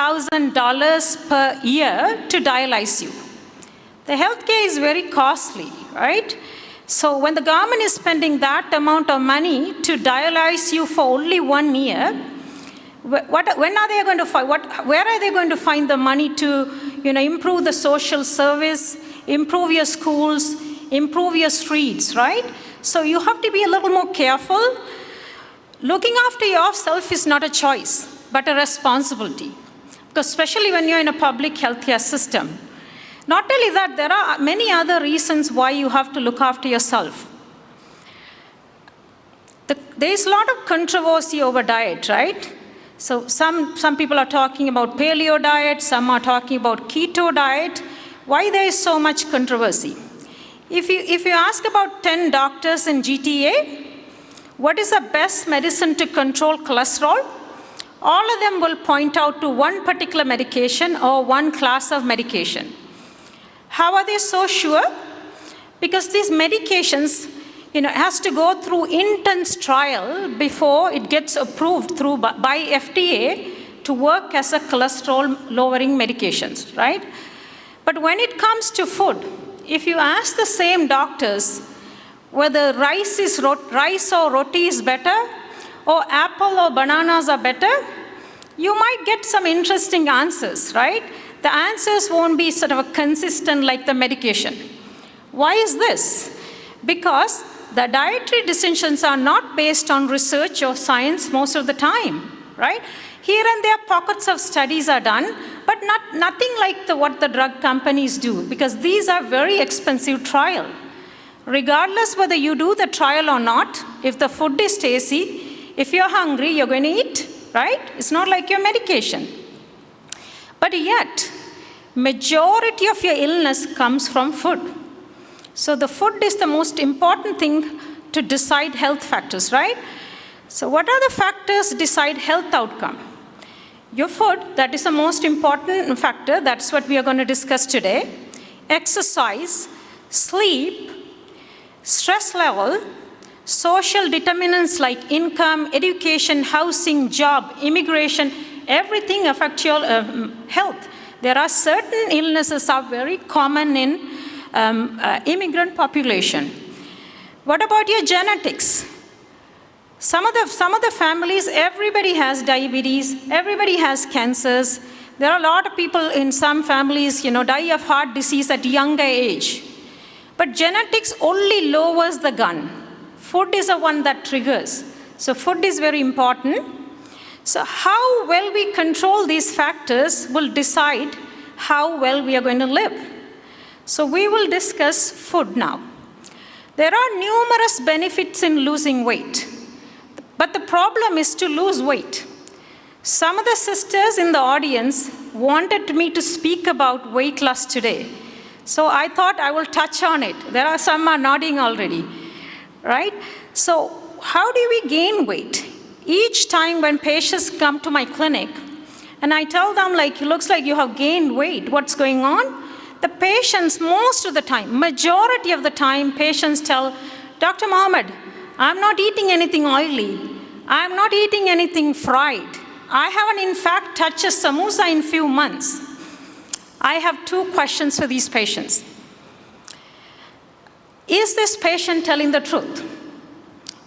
$100,000 per year to dialyze you. The healthcare is very costly, right? So when the government is spending that amount of money to dialyze you for only 1 year, when are they going to find, where are they going to find the money to, improve the social service, improve your schools, improve your streets, right? So you have to be a little more careful. Looking after yourself is not a choice, but a responsibility. Because especially when you're in a public healthcare system. Not only that, there are many other reasons why you have to look after yourself. There is a lot of controversy over diet, right? So some people are talking about paleo diet, some are talking about keto diet. Why there is so much controversy? If you ask about 10 doctors in GTA, what is the best medicine to control cholesterol? All of them will point out to one particular medication or one class of medication. How are they so sure? Because these medications, has to go through intense trial before it gets approved by FDA to work as a cholesterol-lowering medications, right? But when it comes to food, if you ask the same doctors whether rice or roti is better, or apple or bananas are better, you might get some interesting answers, right? The answers won't be sort of consistent like the medication. Why is this? Because the dietary decisions are not based on research or science most of the time, right? Here and there, pockets of studies are done, but nothing like what the drug companies do, because these are very expensive trials. Regardless whether you do the trial or not, if the food is tasty, if you're hungry, you're going to eat, right? It's not like your medication. But yet, majority of your illness comes from food. So the food is the most important thing to decide health factors, right? So what are the factors decide health outcome? Your food, that is the most important factor. That's what we are going to discuss today. Exercise, sleep, stress level, social determinants like income, education, housing, job, immigration, everything affects your health. There are certain illnesses are very common in immigrant population. What about your genetics? Some of the families, everybody has diabetes, everybody has cancers. There are a lot of people in some families, die of heart disease at younger age. But genetics only lowers the gun. Food is the one that triggers. So food is very important. So how well we control these factors will decide how well we are going to live. So we will discuss food now. There are numerous benefits in losing weight, but the problem is to lose weight. Some of the sisters in the audience wanted me to speak about weight loss today. So I thought I will touch on it. There are some are nodding already, right? So how do we gain weight? Each time when patients come to my clinic, and I tell them, it looks like you have gained weight, what's going on? The patients, most of the time, majority of the time, patients tell, Dr. Mohamed, I'm not eating anything oily. I'm not eating anything fried. I haven't, in fact, touched a samosa in few months. I have 2 questions for these patients. Is this patient telling the truth?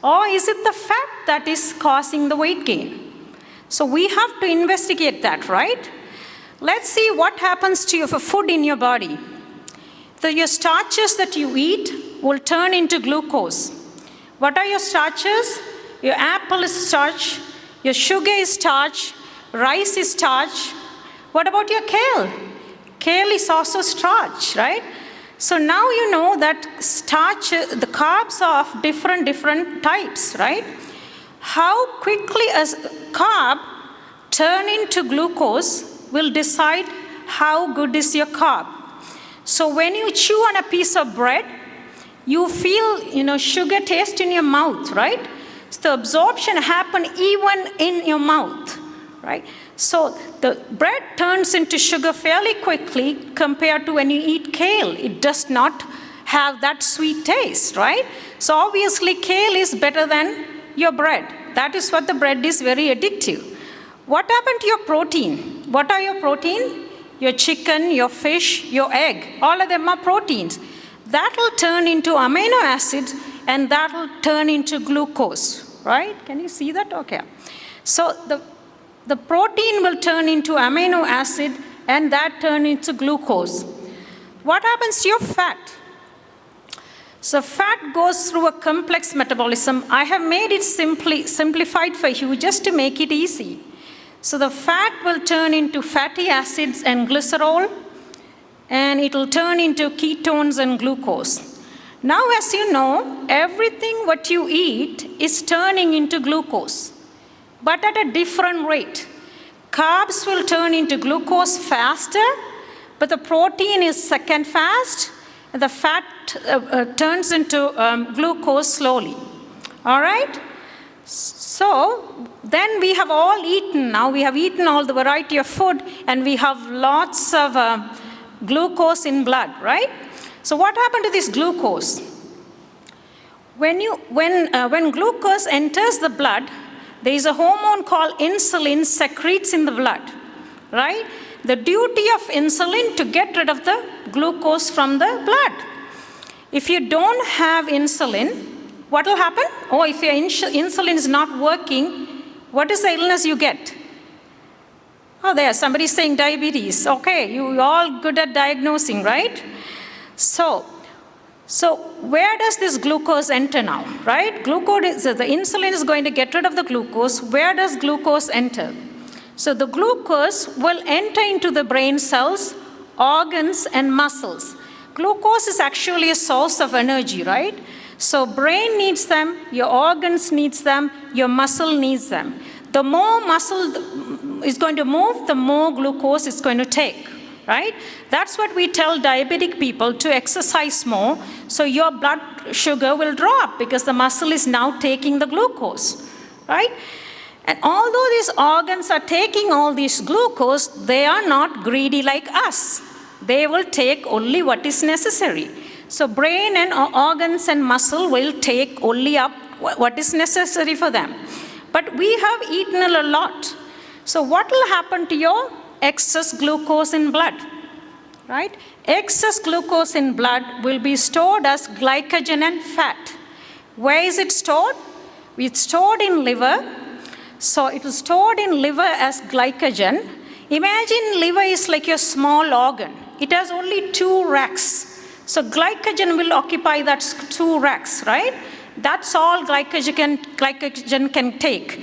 Or is it the fat that is causing the weight gain? So we have to investigate that, right? Let's see what happens to your food in your body. So your starches that you eat will turn into glucose. What are your starches? Your apple is starch, your sugar is starch, rice is starch. What about your kale? Kale is also starch, right? So now you know that starch, the carbs are of different types, right? How quickly a carb turn into glucose will decide how good is your carb. So when you chew on a piece of bread, you feel, sugar taste in your mouth, right? So the absorption happen even in your mouth, right? So the bread turns into sugar fairly quickly compared to when you eat kale. It does not have that sweet taste, right? So obviously kale is better than your bread. That is what the bread is very addictive. What happened to your protein? What are your protein? Your chicken, your fish, your egg. All of them are proteins. That will turn into amino acids and that will turn into glucose, right? Can you see that? Okay. So the protein will turn into amino acid and that turn into glucose. What happens to your fat? So fat goes through a complex metabolism. I have made it simplified for you just to make it easy. So the fat will turn into fatty acids and glycerol, and it will turn into ketones and glucose. Now, as you know, everything what you eat is turning into glucose, but at a different rate. Carbs will turn into glucose faster, but the protein is second fast, and the fat turns into glucose slowly. All right? So then we have all eaten now. We have eaten all the variety of food, and we have lots of glucose in blood, right? So what happened to this glucose? When glucose enters the blood, there is a hormone called insulin secretes in the blood, right? The duty of insulin to get rid of the glucose from the blood. If you don't have insulin, what will happen? Oh, if your insulin is not working, what is the illness you get? Oh, there, somebody's saying diabetes. Okay, you're all good at diagnosing, right? So where does this glucose enter now, right? The insulin is going to get rid of the glucose. Where does glucose enter? So the glucose will enter into the brain cells, organs, and muscles. Glucose is actually a source of energy, right? So brain needs them, your organs needs them, your muscle needs them. The more muscle is going to move, the more glucose it's going to take, right? That's what we tell diabetic people, to exercise more, so your blood sugar will drop because the muscle is now taking the glucose, right? And although these organs are taking all this glucose, they are not greedy like us. They will take only what is necessary. So brain and organs and muscle will take only up what is necessary for them. But we have eaten a lot. So what will happen to your excess glucose in blood, right? Excess glucose in blood will be stored as glycogen and fat. Where is it stored? It's stored in liver. So it is stored in liver as glycogen. Imagine liver is like your small organ. It has only 2 racks. So glycogen will occupy that 2 racks, right? That's all glycogen can take.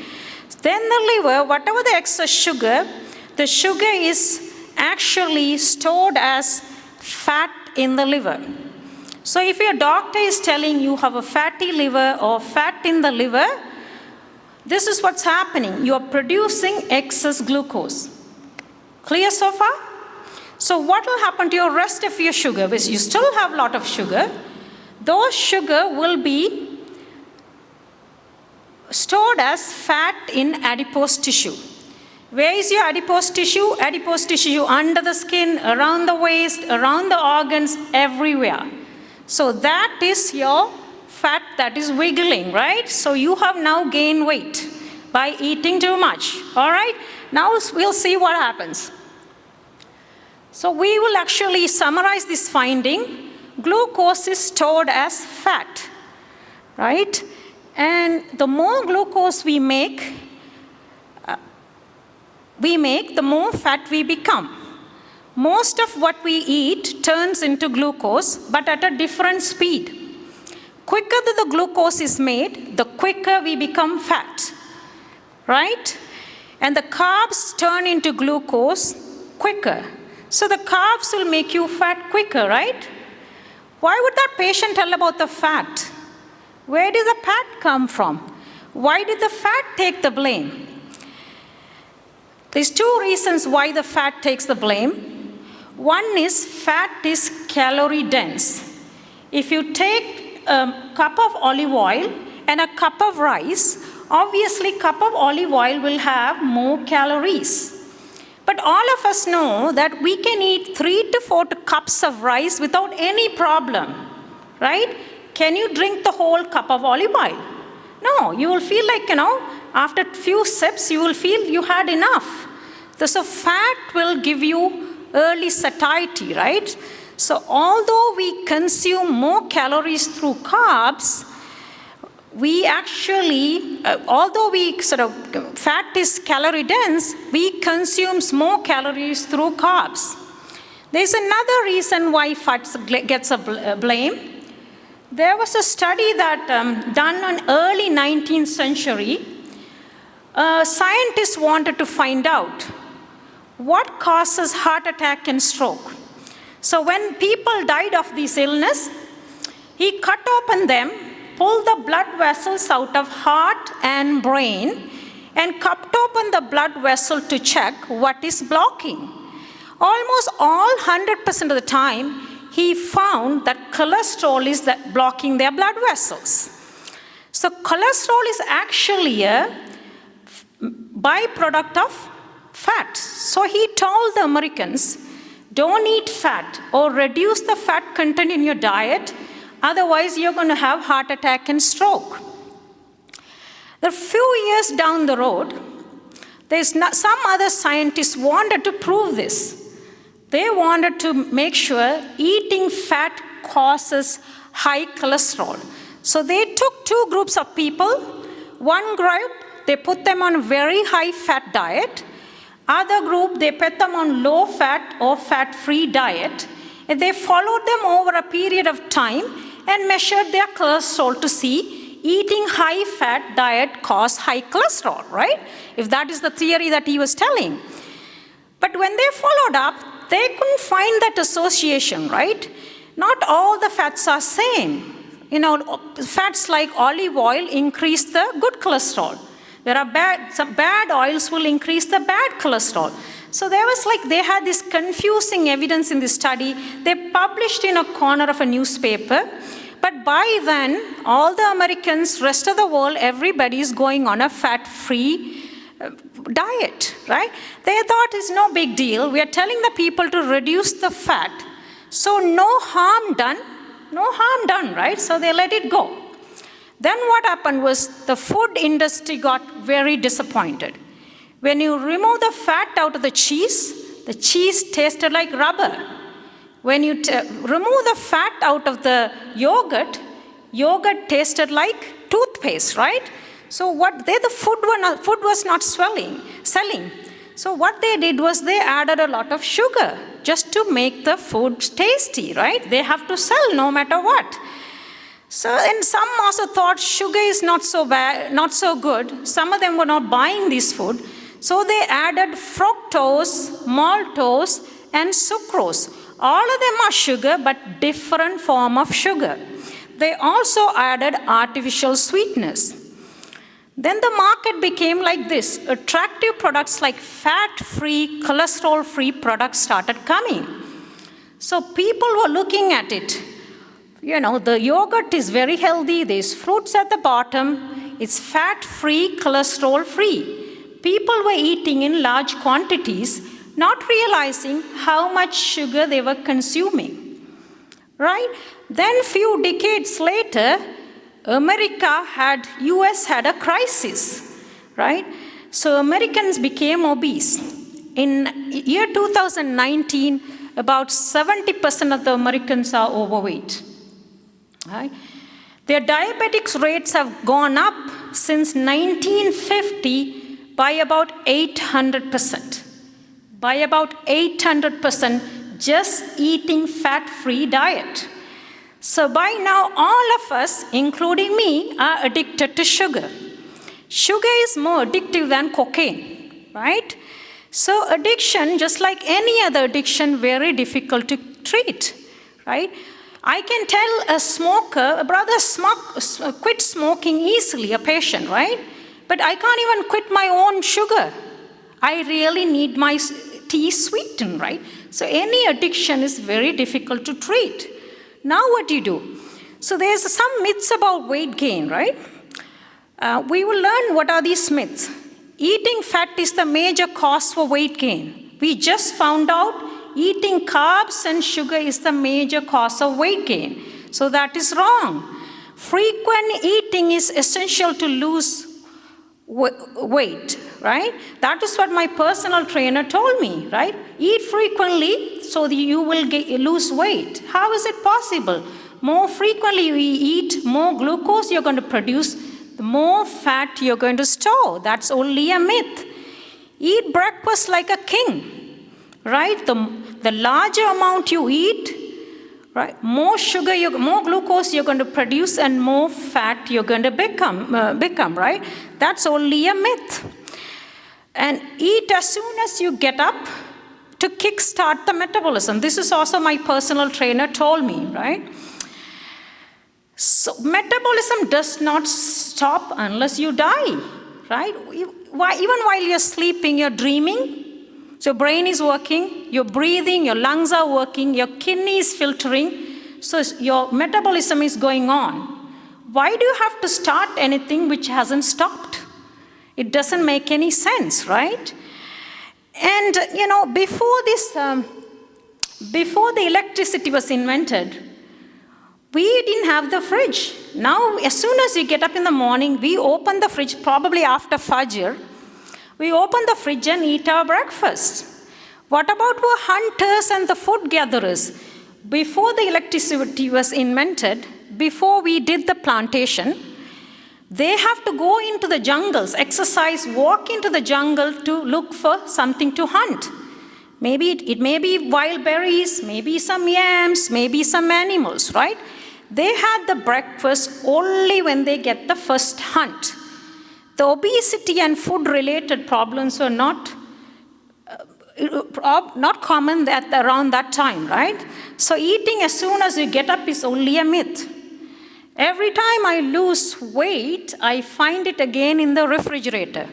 Then the liver, whatever the excess sugar, the sugar is actually stored as fat in the liver. So if your doctor is telling you have a fatty liver or fat in the liver, this is what's happening. You are producing excess glucose. Clear so far? So what will happen to your rest of your sugar? Because you still have a lot of sugar. Those sugar will be stored as fat in adipose tissue. Where is your adipose tissue? Adipose tissue under the skin, around the waist, around the organs, everywhere. So that is your fat that is wiggling, right? So you have now gained weight by eating too much, all right? Now we'll see what happens. So we will actually summarize this finding. Glucose is stored as fat, right? And the more glucose we make, the more fat we become. Most of what we eat turns into glucose, but at a different speed. Quicker the glucose is made, the quicker we become fat, right? And the carbs turn into glucose quicker. So the carbs will make you fat quicker, right? Why would that patient tell about the fat? Where did the fat come from? Why did the fat take the blame? There's 2 reasons why the fat takes the blame. One is fat is calorie dense. If you take a cup of olive oil and a cup of rice, obviously cup of olive oil will have more calories. But all of us know that we can eat 3 to 4 cups of rice without any problem, right? Can you drink the whole cup of olive oil? No, you will feel like, after a few sips, you will feel you had enough. So fat will give you early satiety, right? So although we consume more calories through carbs, we actually, although fat is calorie dense, we consume more calories through carbs. There's another reason why fat gets a blame. There was a study that done in early 19th century. Scientists wanted to find out what causes heart attack and stroke. So when people died of this illness, he cut open them, pulled the blood vessels out of heart and brain, and cut open the blood vessel to check what is blocking. Almost all 100% of the time, he found that cholesterol is blocking their blood vessels. So cholesterol is actually a byproduct of fat. So he told the Americans, don't eat fat or reduce the fat content in your diet, otherwise you're going to have heart attack and stroke. A few years down the road, some other scientists wanted to prove this. They wanted to make sure eating fat causes high cholesterol. So they took two groups of people. One group, they put them on a very high fat diet. Other group, they put them on low fat or fat-free diet. And they followed them over a period of time and measured their cholesterol to see eating high fat diet caused high cholesterol, right? If that is the theory that he was telling. But when they followed up, they couldn't find that association, right? Not all the fats are same. Fats like olive oil increase the good cholesterol. There are some bad oils will increase the bad cholesterol. So they had this confusing evidence in this study. They published in a corner of a newspaper. But by then, all the Americans, rest of the world, everybody is going on a fat-free diet, right? They thought it's no big deal. We are telling the people to reduce the fat. So no harm done, right? So they let it go. Then what happened was the food industry got very disappointed. When you remove the fat out of the cheese tasted like rubber. When you remove the fat out of the yogurt tasted like toothpaste, right? So the food was not selling. So what they did was they added a lot of sugar just to make the food tasty, right? They have to sell no matter what. So, and some also thought sugar is not so bad, not so good. Some of them were not buying this food. So they added fructose, maltose, and sucrose. All of them are sugar, but different form of sugar. They also added artificial sweeteners. Then the market became like this. Attractive products like fat-free, cholesterol-free products started coming. So people were looking at it. The yogurt is very healthy. There's fruits at the bottom. It's fat-free, cholesterol-free. People were eating in large quantities, not realizing how much sugar they were consuming, right? Then a few decades later, US had a crisis, right? So Americans became obese. In year 2019, about 70% of the Americans are overweight. Right? Their diabetics rates have gone up since 1950 by about 800%. By about 800% just eating fat-free diet. So by now, all of us, including me, are addicted to sugar. Sugar is more addictive than cocaine, right? So addiction, just like any other addiction, very difficult to treat, right? I can tell a smoker, a brother quit smoking easily, a patient, right? But I can't even quit my own sugar. I really need my tea sweetened, right? So any addiction is very difficult to treat. Now what do you do? So there's some myths about weight gain, right? We will learn what are these myths. Eating fat is the major cause for weight gain. We just found out eating carbs and sugar is the major cause of weight gain. So that is wrong. Frequent eating is essential to lose weight, right? That is what my personal trainer told me, right? Eat frequently so that you will lose weight. How is it possible? More frequently you eat, more glucose you're going to produce, the more fat you're going to store. That's only a myth. Eat breakfast like a king, right? The larger amount you eat, right, more sugar, more glucose you're going to produce, and more fat you're going to become, right? That's only a myth. And eat as soon as you get up to kickstart the metabolism. This is also my personal trainer told me, right? So metabolism does not stop unless you die, right? Even while you're sleeping, you're dreaming. So your brain is working, you're breathing, your lungs are working, your kidney is filtering. So your metabolism is going on. Why do you have to start anything which hasn't stopped? It doesn't make any sense, right? And before the electricity was invented, we didn't have the fridge. Now, as soon as you get up in the morning, we open the fridge, probably after Fajr. We open the fridge and eat our breakfast. What about our hunters and the food gatherers? Before the electricity was invented, before we did the plantation, they have to go into the jungles, exercise, walk into the jungle to look for something to hunt. Maybe it may be wild berries, maybe some yams, maybe some animals, right? They had the breakfast only when they get the first hunt. The obesity and food-related problems were not common around that time, right? So eating as soon as you get up is only a myth. Every time I lose weight, I find it again in the refrigerator.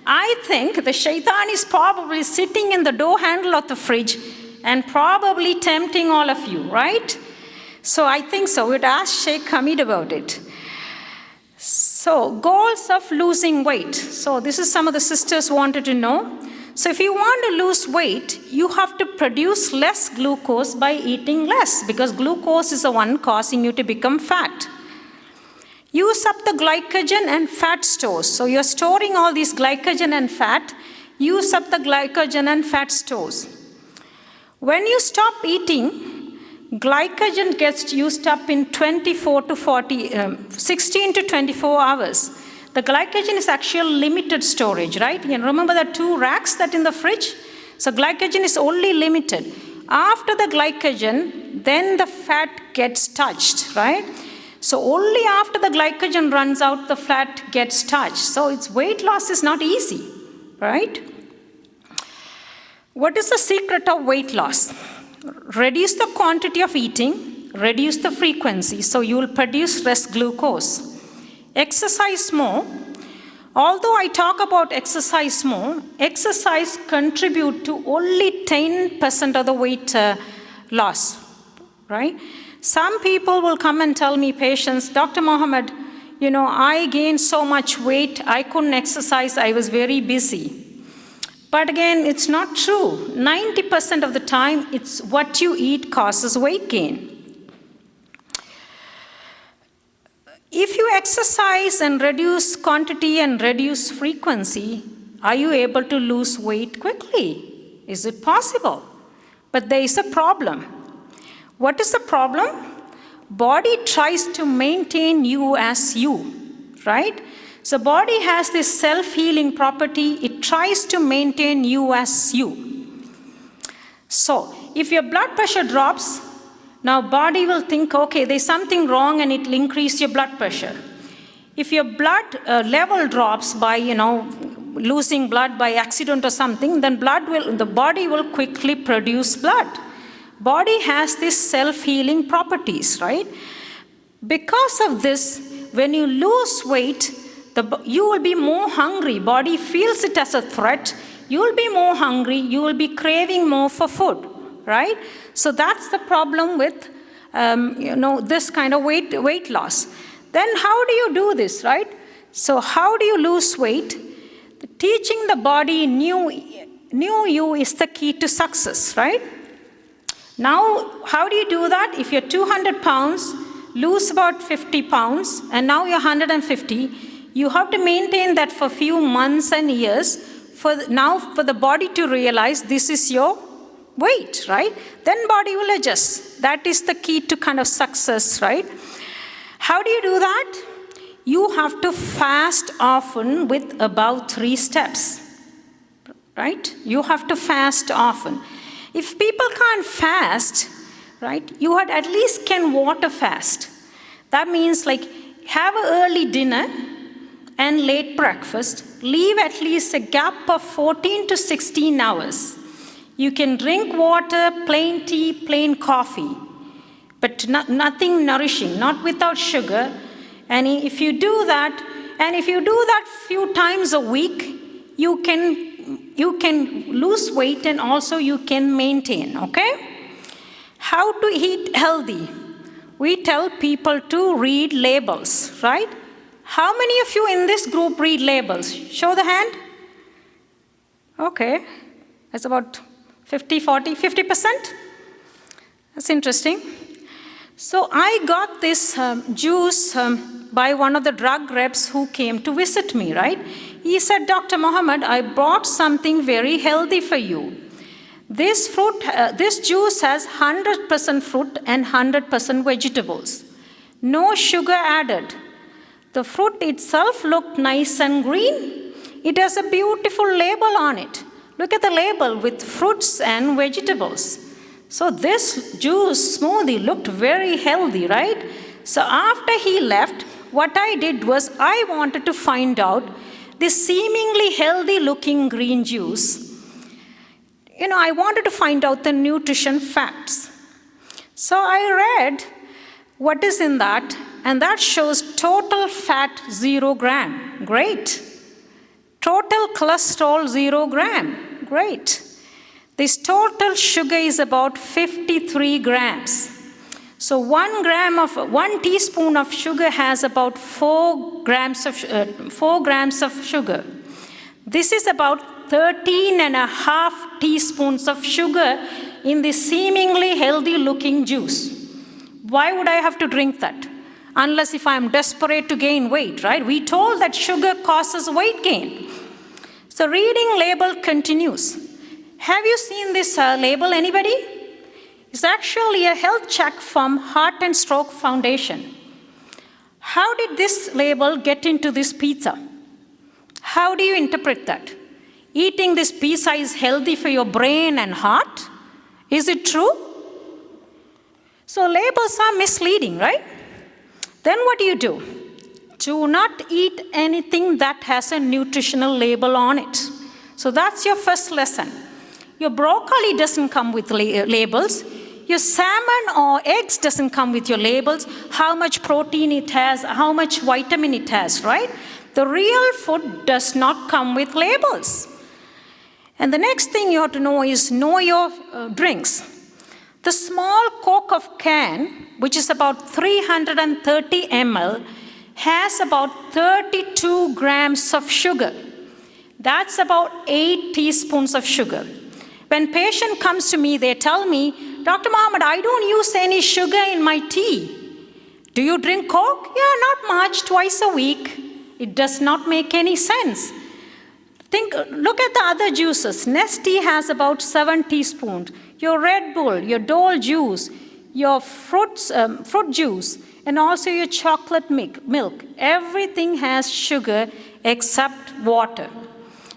I think the shaitan is probably sitting in the door handle of the fridge and probably tempting all of you, right? So I think so. We'd ask Sheikh Hamid about it. So, goals of losing weight. So, this is some of the sisters wanted to know. So, if you want to lose weight, you have to produce less glucose by eating less, because glucose is the one causing you to become fat. Use up the glycogen and fat stores. So, you're storing all these glycogen and fat. Use up the glycogen and fat stores. When you stop eating, glycogen gets used up in 16 to 24 hours. The glycogen is actually limited storage, right? You remember the 2 racks that in the fridge? So glycogen is only limited. After the glycogen, then the fat gets touched, right? So only after the glycogen runs out, the fat gets touched. So its weight loss is not easy, right? What is the secret of weight loss? Reduce the quantity of eating, reduce the frequency, so you will produce less glucose. Exercise more. Although I talk about exercise more, exercise contribute to only 10% of the weight loss, right? Some people will come and tell me, patients, Dr. Mohamed, I gained so much weight, I couldn't exercise, I was very busy. But again, it's not true. 90% of the time, it's what you eat causes weight gain. If you exercise and reduce quantity and reduce frequency, are you able to lose weight quickly? Is it possible? But there is a problem. What is the problem? Body tries to maintain you as you, right? So body has this self-healing property. It tries to maintain you as you. So if your blood pressure drops, now body will think, okay, there's something wrong, and it will increase your blood pressure. If your blood level drops by, losing blood by accident or something, then the body will quickly produce blood. Body has these self-healing properties, right? Because of this, when you lose weight, you will be more hungry. Body feels it as a threat. You will be more hungry. You will be craving more for food, right? So that's the problem with, this kind of weight loss. Then how do you do this, right? So how do you lose weight? Teaching the body new you is the key to success, right? Now, how do you do that? If you're 200 pounds, lose about 50 pounds, and now you're 150, You have to maintain that for a few months and years for the body to realize this is your weight, right? Then body will adjust. That is the key to kind of success, right? How do you do that? You have to fast often with about 3 steps, right? You have to fast often. If people can't fast, right, you at least can water fast. That means like have an early dinner and late breakfast. Leave at least a gap of 14 to 16 hours. You can drink water, plain tea, plain coffee, but nothing nourishing, not without sugar. And if you do that few times a week, you can lose weight and also you can maintain, okay? How to eat healthy? We tell people to read labels, right? How many of you in this group read labels? Show the hand. Okay, that's about 50, 40, 50%. That's interesting. So I got this juice by one of the drug reps who came to visit me, right? He said, Dr. Mohamed, I brought something very healthy for you. This juice has 100% fruit and 100% vegetables. No sugar added. The fruit itself looked nice and green. It has a beautiful label on it. Look at the label with fruits and vegetables. So this juice smoothie looked very healthy, right? So after he left, what I did was I wanted to find out this seemingly healthy looking green juice. I wanted to find out the nutrition facts. So I read what is in that, and that shows total fat 0 gram. Great. Total cholesterol 0 gram. Great. This total sugar is about 53 grams. So 1 teaspoon of sugar has about 4 grams of sugar. This is about 13.5 teaspoons of sugar in this seemingly healthy looking juice. Why would I have to drink that? Unless if I'm desperate to gain weight, right? We told that sugar causes weight gain. So reading label continues. Have you seen this label, anybody? It's actually a health check from Heart and Stroke Foundation. How did this label get into this pizza? How do you interpret that? Eating this pizza is healthy for your brain and heart? Is it true? So labels are misleading, right? Then what do? Do not eat anything that has a nutritional label on it. So that's your first lesson. Your broccoli doesn't come with labels. Your salmon or eggs doesn't come with your labels, how much protein it has, how much vitamin it has, right? The real food does not come with labels. And the next thing you have to know is know your drinks. The small Coke of can, which is about 330 ml, has about 32 grams of sugar. That's about 8 teaspoons of sugar. When patient comes to me, they tell me, Dr. Mohamed, I don't use any sugar in my tea. Do you drink Coke? Yeah, not much, twice a week. It does not make any sense. Look at the other juices. Nestea has about 7 teaspoons. Your Red Bull, your Dole juice, your fruit juice, and also your chocolate milk. Everything has sugar except water.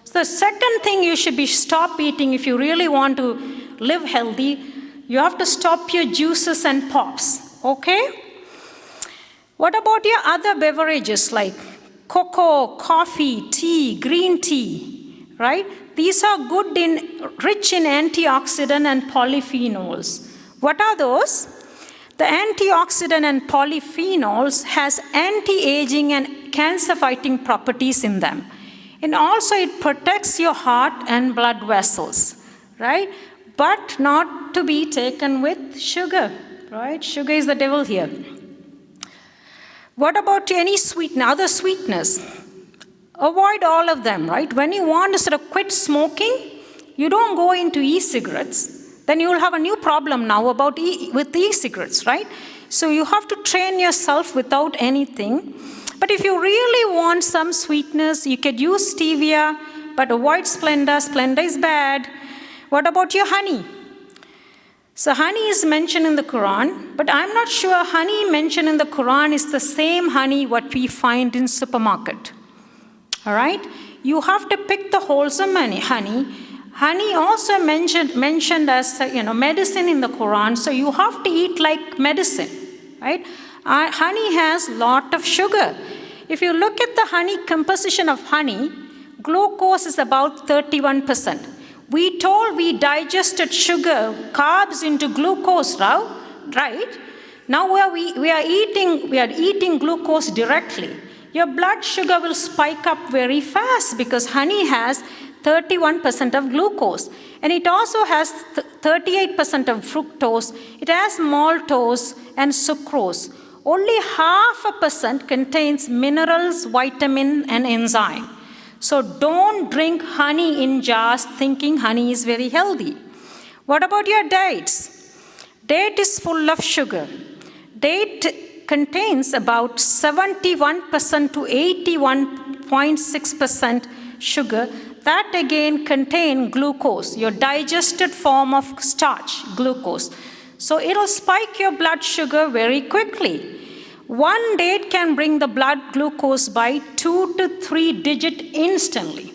So the second thing you should stop eating if you really want to live healthy, you have to stop your juices and pops, okay? What about your other beverages like cocoa, coffee, tea, green tea, right? These are rich in antioxidant and polyphenols. What are those? The antioxidant and polyphenols has anti-aging and cancer-fighting properties in them. And also it protects your heart and blood vessels, right? But not to be taken with sugar, right? Sugar is the devil here. What about any other sweeteners? Avoid all of them, right? When you want to sort of quit smoking, you don't go into e-cigarettes. Then you will have a new problem now with e-cigarettes, right? So you have to train yourself without anything. But if you really want some sweetness, you could use stevia, but avoid Splenda. Splenda is bad. What about your honey? So honey is mentioned in the Quran, but I'm not sure honey mentioned in the Quran is the same honey what we find in supermarket. All right? You have to pick the wholesome honey. Honey also mentioned as medicine in the Quran, so you have to eat like medicine, right? Honey has lot of sugar. If you look at the honey composition of honey, glucose is about 31%. We told we digested sugar, carbs into glucose now, right? Now we are eating glucose directly. Your blood sugar will spike up very fast because honey has 31% of glucose. And it also has 38% of fructose. It has maltose and sucrose. Only 0.5% contains minerals, vitamin, and enzyme. So don't drink honey in jars thinking honey is very healthy. What about your dates? Date is full of sugar. Date contains about 71% to 81.6% sugar. That again contain glucose, your digested form of starch, glucose. So it'll spike your blood sugar very quickly. One date can bring the blood glucose by 2 to 3 digits instantly.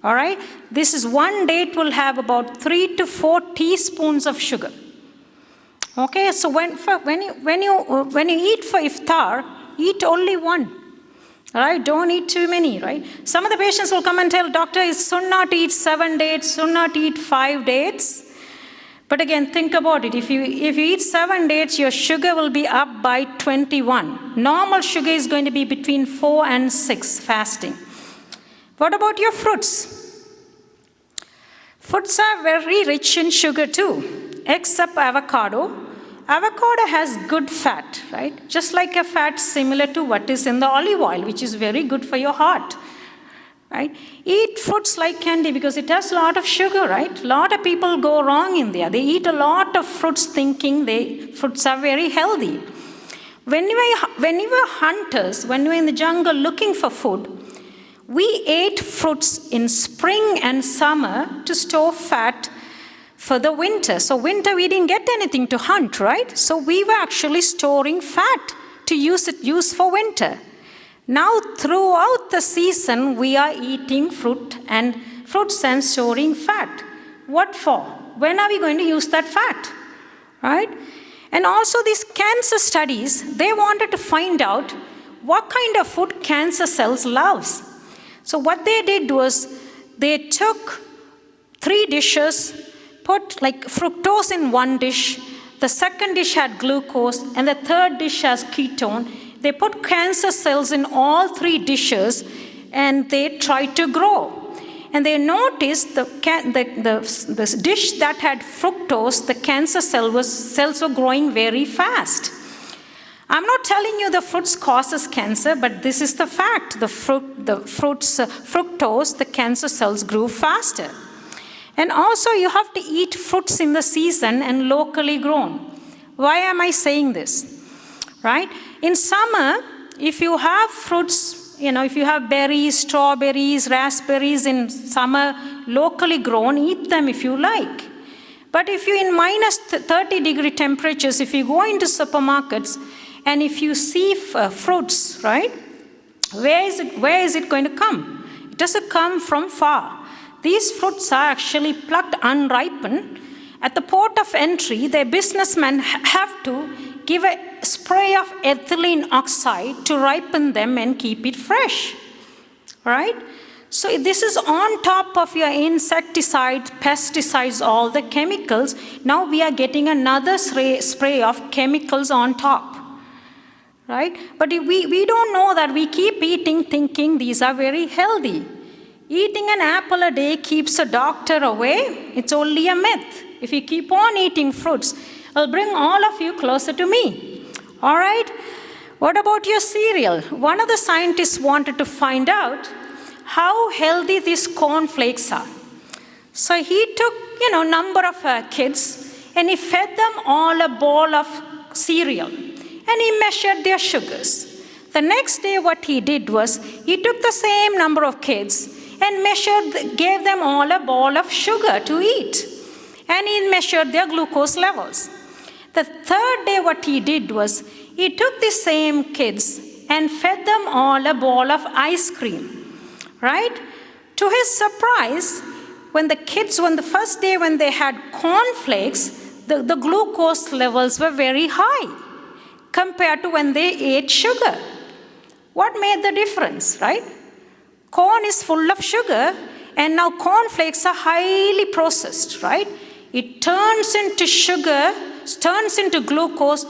All right? This is one date will have about 3 to 4 teaspoons of sugar. Okay, so when you eat for iftar, eat only one. All right, don't eat too many, right? Some of the patients will come and tell, doctor, it's sunnah to eat 7 dates, sunnah to eat 5 dates. But again, think about it. If you eat 7 dates, your sugar will be up by 21. Normal sugar is going to be between 4 and 6 fasting. What about your fruits? Fruits are very rich in sugar too, except avocado. Avocado has good fat, right? Just like a fat similar to what is in the olive oil, which is very good for your heart. Right? Eat fruits like candy because it has a lot of sugar, right? A lot of people go wrong in there. They eat a lot of fruits thinking fruits are very healthy. When we were hunters, when we were in the jungle looking for food, we ate fruits in spring and summer to store fat for the winter. So winter we didn't get anything to hunt, right? So we were actually storing fat to use for winter. Now, throughout the season, we are eating fruits and storing fat. What for? When are we going to use that fat? Right? And also these cancer studies, they wanted to find out what kind of food cancer cells loves. So what they did was they took 3 dishes, put like fructose in one dish, the second dish had glucose, and the third dish has ketone. They put cancer cells in all 3 dishes and they tried to grow. And they noticed the dish that had fructose, the cancer cells were growing very fast. I'm not telling you the fruits causes cancer, but this is the fact. The fructose, the cancer cells grew faster. And also you have to eat fruits in the season and locally grown. Why am I saying this? Right? In summer, if you have fruits, if you have berries, strawberries, raspberries in summer, locally grown, eat them if you like. But if you're in minus 30-degree temperatures, if you go into supermarkets and if you see fruits, right, where is it going to come? It doesn't come from far. These fruits are actually plucked unripened. At the port of entry, the businessmen have to give a spray of ethylene oxide to ripen them and keep it fresh, right? So this is on top of your insecticides, pesticides, all the chemicals. Now we are getting another spray of chemicals on top, right? But we don't know that. We keep eating thinking these are very healthy. Eating an apple a day keeps a doctor away. It's only a myth. If you keep on eating fruits, I'll bring all of you closer to me. All right? What about your cereal? One of the scientists wanted to find out how healthy these cornflakes are. So he took, number of kids and he fed them all a bowl of cereal and he measured their sugars. The next day what he did was, he took the same number of kids and gave them all a ball of sugar to eat. And he measured their glucose levels. The third day what he did was, he took the same kids and fed them all a bowl of ice cream, right? To his surprise, when the first day when they had cornflakes, the glucose levels were very high compared to when they ate sugar. What made the difference, right? Corn is full of sugar, and now cornflakes are highly processed, right? It turns into sugar, turns into glucose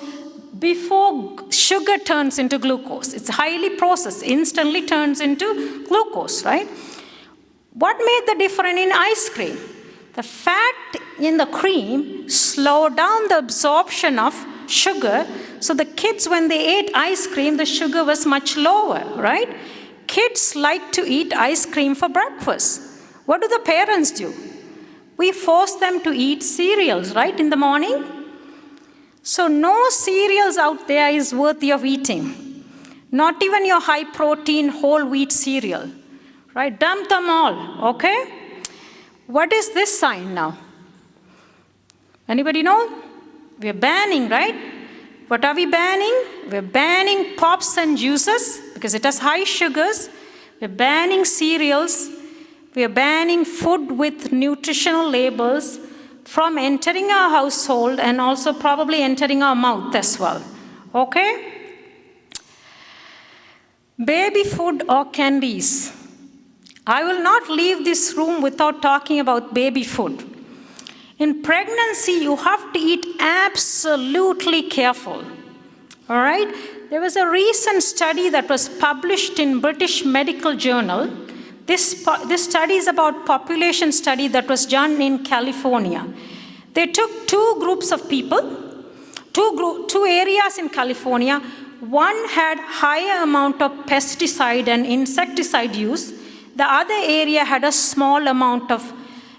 before sugar turns into glucose. It's highly processed, instantly turns into glucose, right? What made the difference in ice cream? The fat in the cream slowed down the absorption of sugar, so the kids, when they ate ice cream, the sugar was much lower, right? Kids like to eat ice cream for breakfast. What do the parents do? We force them to eat cereals, right, in the morning? So no cereals out there is worthy of eating. Not even your high-protein whole wheat cereal, right? Dump them all, okay? What is this sign now? Anybody know? We're banning, right? What are we banning? We're banning pops and juices because it has high sugars. We're banning cereals. We're banning food with nutritional labels from entering our household and also probably entering our mouth as well. Okay? Baby food or candies. I will not leave this room without talking about baby food. In pregnancy, you have to eat absolutely careful. All right? There was a recent study that was published in British Medical Journal. This study is about population study that was done in California. They took two groups of people, two areas in California. One had higher amount of pesticide and insecticide use. The other area had a small amount of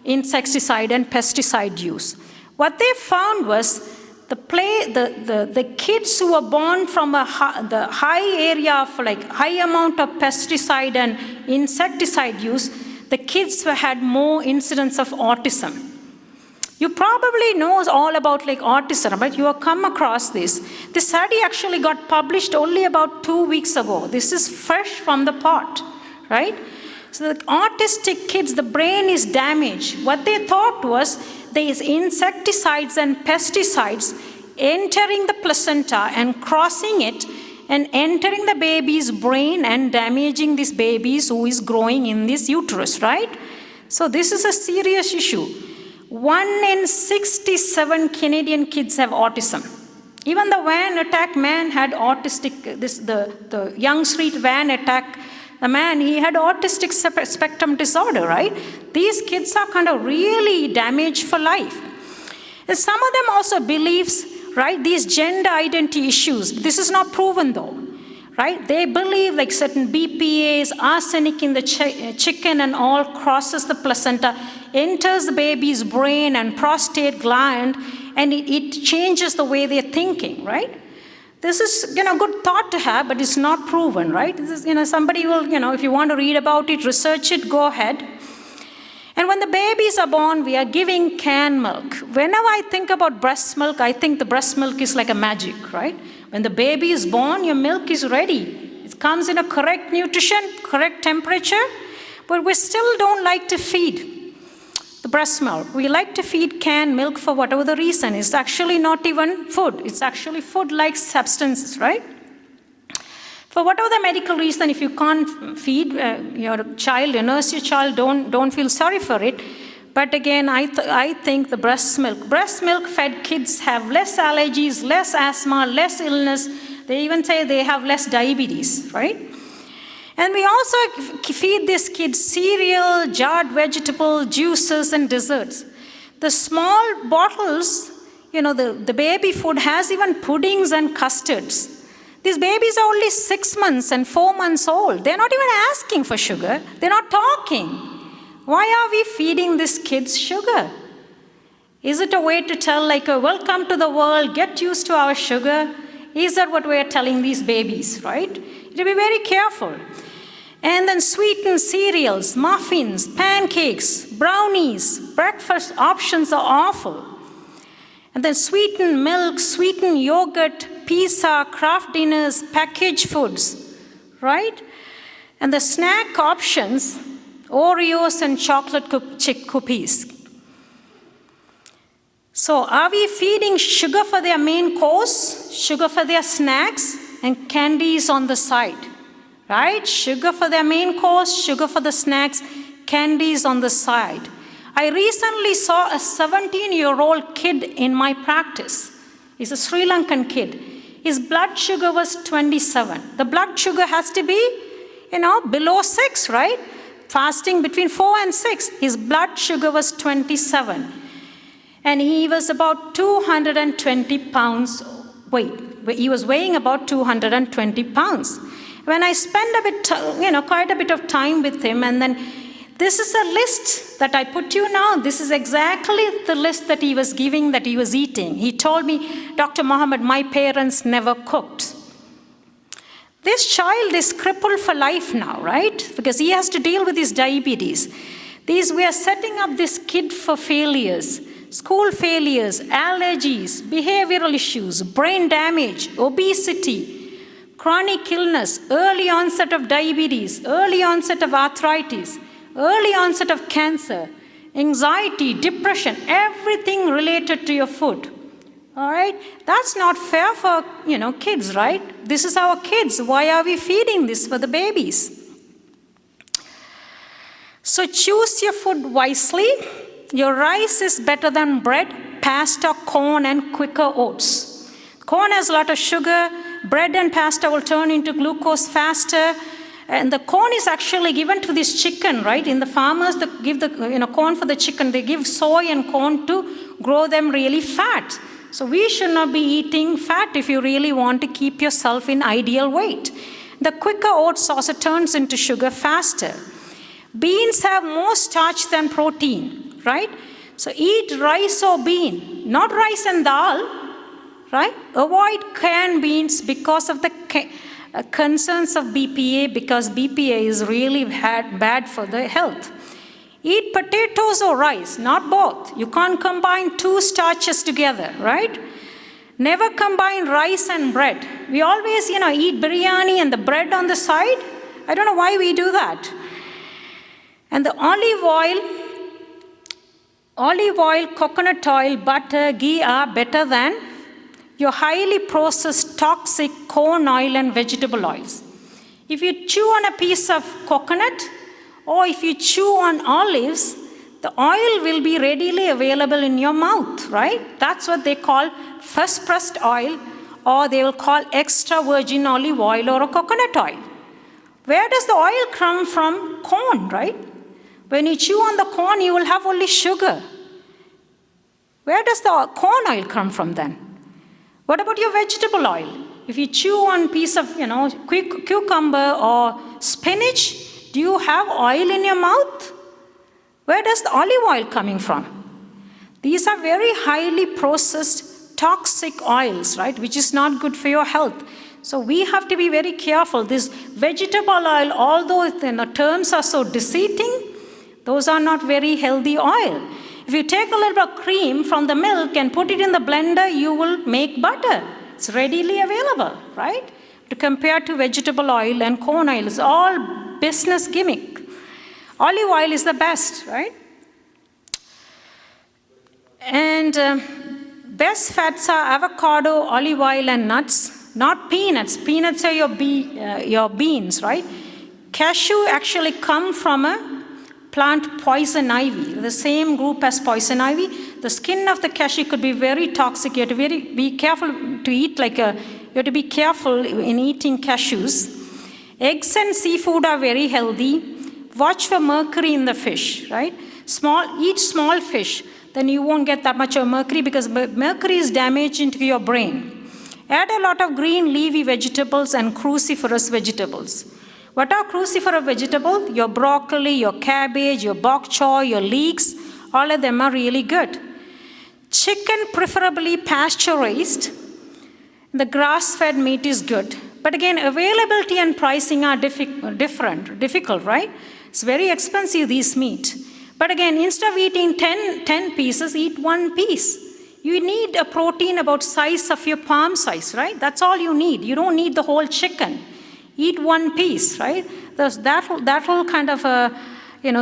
insecticide and pesticide use. What they found was the kids who were born from the high area of high amount of pesticide and insecticide use, the kids had more incidence of autism. You probably know all about autism, but you have come across this. This study actually got published only about 2 weeks ago. This is fresh from the pot, right? So the autistic kids, the brain is damaged. What they thought was these insecticides and pesticides entering the placenta and crossing it and entering the baby's brain and damaging this baby who is growing in this uterus, right? So this is a serious issue. 1 in 67 Canadian kids have autism. Even the van attack man had autistic, the young street van attack, the man, he had autistic spectrum disorder, right? These kids are kind of really damaged for life. And some of them also believes, right, these gender identity issues. This is not proven though, right? They believe certain BPAs, arsenic in the chicken and all crosses the placenta, enters the baby's brain and prostate gland, and it changes the way they're thinking, right? This is, good thought to have, but it's not proven, right? This is, somebody will, if you want to read about it, research it, go ahead. And when the babies are born, we are giving canned milk. Whenever I think about breast milk, I think the breast milk is like a magic, right? When the baby is born, your milk is ready. It comes in a correct nutrition, correct temperature, but we still don't like to feed the breast milk. We like to feed canned milk for whatever the reason. It's actually not even food. It's actually food-like substances, right? For whatever the medical reason, if you can't feed your child, nurse your child, don't feel sorry for it. But again, I think the breast milk-fed kids have less allergies, less asthma, less illness. They even say they have less diabetes, right? And we also feed these kids cereal, jarred vegetable, juices, and desserts. The small bottles, the baby food has even puddings and custards. These babies are only 6 months and 4 months old. They're not even asking for sugar. They're not talking. Why are we feeding these kids sugar? Is it a way to tell welcome to the world, get used to our sugar? Is that what we're telling these babies, right? You have to be very careful. And then sweetened cereals, muffins, pancakes, brownies, breakfast options are awful. And then sweetened milk, sweetened yogurt, pizza, craft dinners, packaged foods, right? And the snack options, Oreos and chocolate chip cookies. So are we feeding sugar for their main course, sugar for their snacks, and candies on the side? Right? Sugar for their main course, sugar for the snacks, candies on the side. I recently saw a 17-year-old kid in my practice. He's a Sri Lankan kid. His blood sugar was 27. The blood sugar has to be, below 6, right? Fasting between 4 and 6. His blood sugar was 27. And he was about 220 pounds weight. He was weighing about 220 pounds. When I spent quite a bit of time with him, and then this is a list that I put you now. This is exactly the list that he was giving, that he was eating. He told me, Dr. Mohamed, my parents never cooked. This child is crippled for life now, right? Because he has to deal with his diabetes. We are setting up this kid for failures, school failures, allergies, behavioral issues, brain damage, obesity, chronic illness, early onset of diabetes, early onset of arthritis, early onset of cancer, anxiety, depression, everything related to your food. All right? That's not fair for, kids, right? This is our kids. Why are we feeding this for the babies? So choose your food wisely. Your rice is better than bread, pasta, corn, and quicker oats. Corn has a lot of sugar. Bread and pasta will turn into glucose faster. And the corn is actually given to this chicken, right? In the farmers that give the corn for the chicken, they give soy and corn to grow them really fat. So we should not be eating fat if you really want to keep yourself in ideal weight. The quicker oats also turns into sugar faster. Beans have more starch than protein, right? So eat rice or bean, not rice and dal. Right? Avoid canned beans because of the concerns of BPA, because BPA is really bad for the health. Eat potatoes or rice, not both. You can't combine two starches together, right? Never combine rice and bread. We always, eat biryani and the bread on the side. I don't know why we do that. And the olive oil, coconut oil, butter, ghee are better than your highly processed toxic corn oil and vegetable oils. If you chew on a piece of coconut or if you chew on olives, the oil will be readily available in your mouth, right? That's what they call first pressed oil, or they will call extra virgin olive oil or a coconut oil. Where does the oil come from? Corn, right? When you chew on the corn, you will have only sugar. Where does the corn oil come from then? What about your vegetable oil? If you chew on a piece of, cucumber or spinach, do you have oil in your mouth? Where does the olive oil coming from? These are very highly processed toxic oils, right, which is not good for your health. So we have to be very careful. This vegetable oil, although the terms are so deceiving, those are not very healthy oil. If you take a little bit of cream from the milk and put it in the blender, you will make butter. It's readily available, right? To compare to vegetable oil and corn oil, it's all business gimmick. Olive oil is the best, right? And best fats are avocado, olive oil, and nuts, not peanuts. Peanuts are your beans, right? Cashew actually come from a plant poison ivy, the same group as poison ivy. The skin of the cashew could be very toxic. You have to be careful to eat you have to be careful in eating cashews. Eggs and seafood are very healthy. Watch for mercury in the fish, right? Eat small fish, then you won't get that much of mercury because mercury is damage into your brain. Add a lot of green leafy vegetables and cruciferous vegetables. What are cruciferous vegetables? Your broccoli, your cabbage, your bok choy, your leeks, all of them are really good. Chicken, preferably pasture raised. The grass-fed meat is good. But again, availability and pricing are difficult, right? It's very expensive, these meat. But again, instead of eating 10 pieces, eat 1 piece. You need a protein about size of your palm size, right? That's all you need. You don't need the whole chicken. Eat 1 piece, right? That will kind of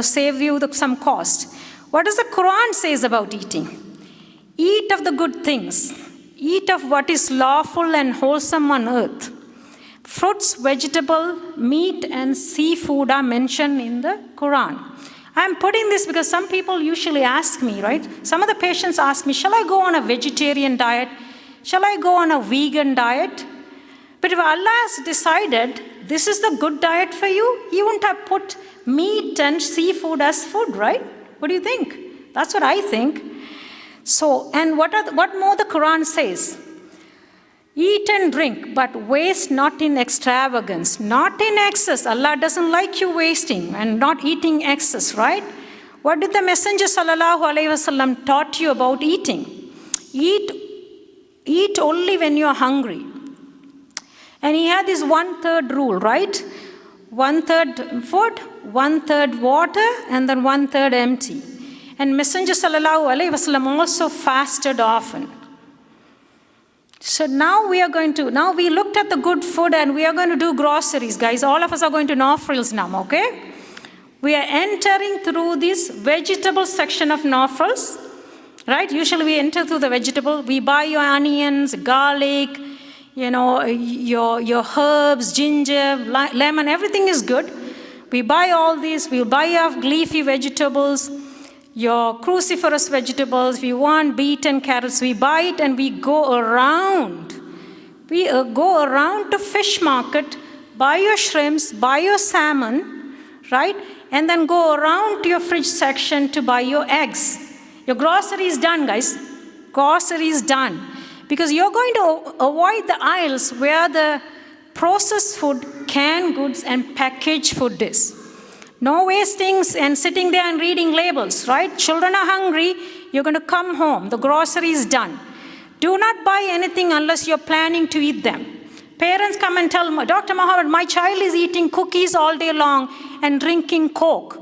save you some cost. What does the Quran says about eating? Eat of the good things. Eat of what is lawful and wholesome on earth. Fruits, vegetable, meat, and seafood are mentioned in the Quran. I'm putting this because some people usually ask me, right? Some of the patients ask me, shall I go on a vegetarian diet? Shall I go on a vegan diet? But if Allah has decided this is the good diet for you, He wouldn't have put meat and seafood as food, right? What do you think? That's what I think. So, and what more the Quran says? Eat and drink, but waste not in extravagance, not in excess. Allah doesn't like you wasting and not eating excess, right? What did the Messenger sallallahu alaihi wasallam taught you about eating? Eat only when you are hungry. And he had this 1/3 rule, right? 1/3 food, 1/3 water, and then 1/3 empty. And Messenger sallallahu alaihi wasallam also fasted often. So now we looked at the good food and we are going to do groceries, guys. All of us are going to Norfrills now, okay? We are entering through this vegetable section of Norfrills, right? Usually we enter through the vegetable. We buy your onions, garlic, your herbs, ginger, lemon, everything is good. We buy all these. We buy your leafy vegetables, your cruciferous vegetables. If you want beet and carrots, we buy it and we go around. We go around to fish market, buy your shrimps, buy your salmon, right? And then go around to your fridge section to buy your eggs. Your grocery is done, guys. Grocery is done. Because you're going to avoid the aisles where the processed food, canned goods, and packaged food is. No wastings and sitting there and reading labels, right? Children are hungry, you're going to come home. The grocery is done. Do not buy anything unless you're planning to eat them. Parents come and tell me, Dr. Mohammed, my child is eating cookies all day long and drinking Coke.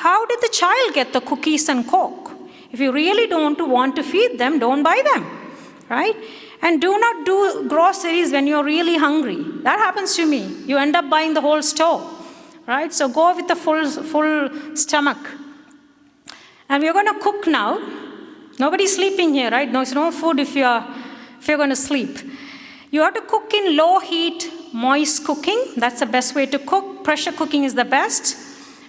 How did the child get the cookies and Coke? If you really don't want to feed them, don't buy them, right? And do not do groceries when you're really hungry. That happens to me. You end up buying the whole store. Right? So go with a full stomach. And we're going to cook now. Nobody's sleeping here, right? There's no food if you're going to sleep. You have to cook in low heat, moist cooking. That's the best way to cook. Pressure cooking is the best.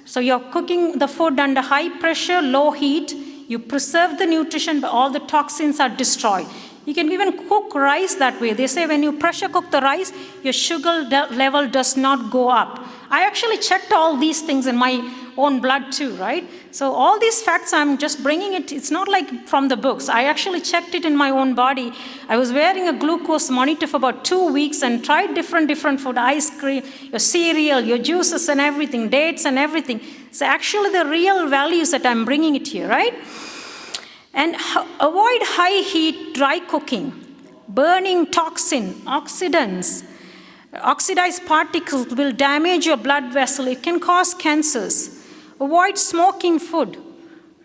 So you're cooking the food under high pressure, low heat. You preserve the nutrition, but all the toxins are destroyed. You can even cook rice that way. They say when you pressure cook the rice, your sugar level does not go up. I actually checked all these things in my own blood too, right? So all these facts, I'm just bringing it. It's not like from the books. I actually checked it in my own body. I was wearing a glucose monitor for about 2 weeks and tried different food, ice cream, your cereal, your juices and everything, dates and everything. So actually the real values that I'm bringing it here, right? And avoid high heat, dry cooking, burning toxin, oxidants. Oxidized particles will damage your blood vessel. It can cause cancers. Avoid smoking food,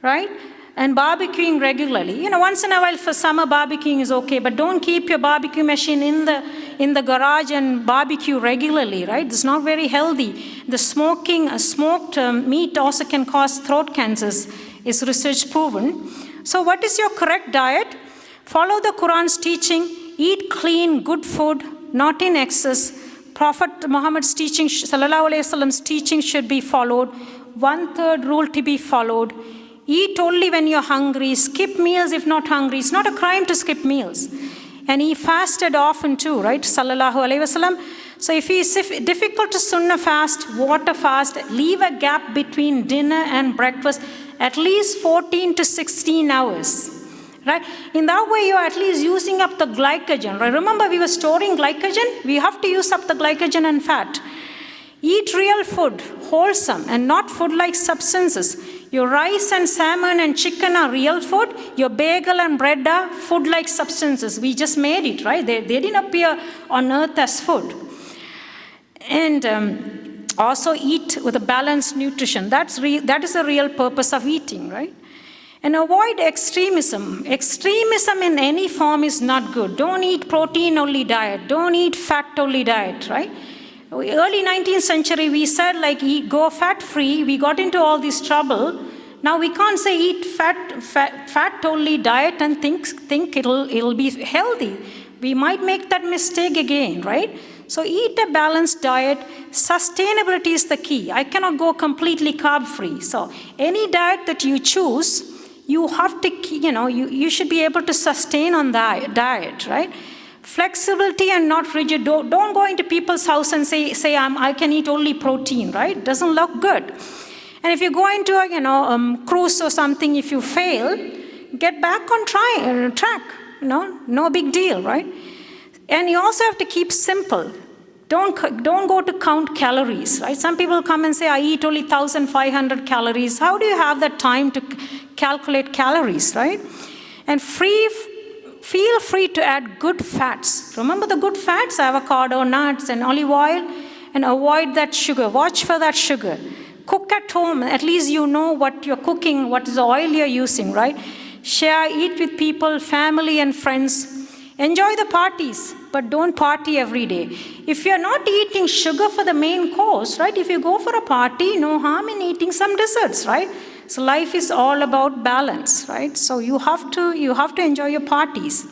right? And barbecuing regularly. Once in a while for summer, barbecuing is okay, but don't keep your barbecue machine in the garage and barbecue regularly, right? It's not very healthy. The smoked meat also can cause throat cancers, is research proven. So what is your correct diet? Follow the Quran's teaching. Eat clean, good food, not in excess. Prophet Muhammad's teaching, sallallahu alaihi wasallam's teaching should be followed. 1/3 rule to be followed. Eat only when you're hungry. Skip meals if not hungry. It's not a crime to skip meals. And he fasted often too, right? Sallallahu alaihi wasallam. So if it's difficult to sunnah fast, water fast, leave a gap between dinner and breakfast, at least 14 to 16 hours. Right? In that way, you're at least using up the glycogen. Right? Remember, we were storing glycogen. We have to use up the glycogen and fat. Eat real food, wholesome, and not food-like substances. Your rice and salmon and chicken are real food. Your bagel and bread are food-like substances. We just made it, right? They didn't appear on earth as food. And also eat with a balanced nutrition. That is the real purpose of eating, right? And avoid extremism. Extremism in any form is not good. Don't eat protein-only diet. Don't eat fat-only diet, right? Early 19th century, we said like go fat-free. We got into all this trouble. Now we can't say eat fat-only diet and think it'll be healthy. We might make that mistake again, right? So eat a balanced diet. Sustainability is the key. I cannot go completely carb-free. So any diet that you choose, you have to, you should be able to sustain on that diet, right? Flexibility and not rigid. Don't go into people's house and say I can eat only protein, right? Doesn't look good. And if you go into a cruise or something, if you fail, get back on track. No big deal, right? And you also have to keep simple. Don't go to count calories, right? Some people come and say, I eat only 1,500 calories. How do you have that time to calculate calories, right? And feel free to add good fats. Remember the good fats, avocado, nuts, and olive oil, and avoid that sugar. Watch for that sugar. Cook at home. At least you know what you're cooking, what is the oil you're using, right? Share, eat with people, family, and friends. Enjoy the parties, but don't party every day. If you're not eating sugar for the main course, right? If you go for a party, no harm in eating some desserts, right? So life is all about balance, right? So you have to enjoy your parties.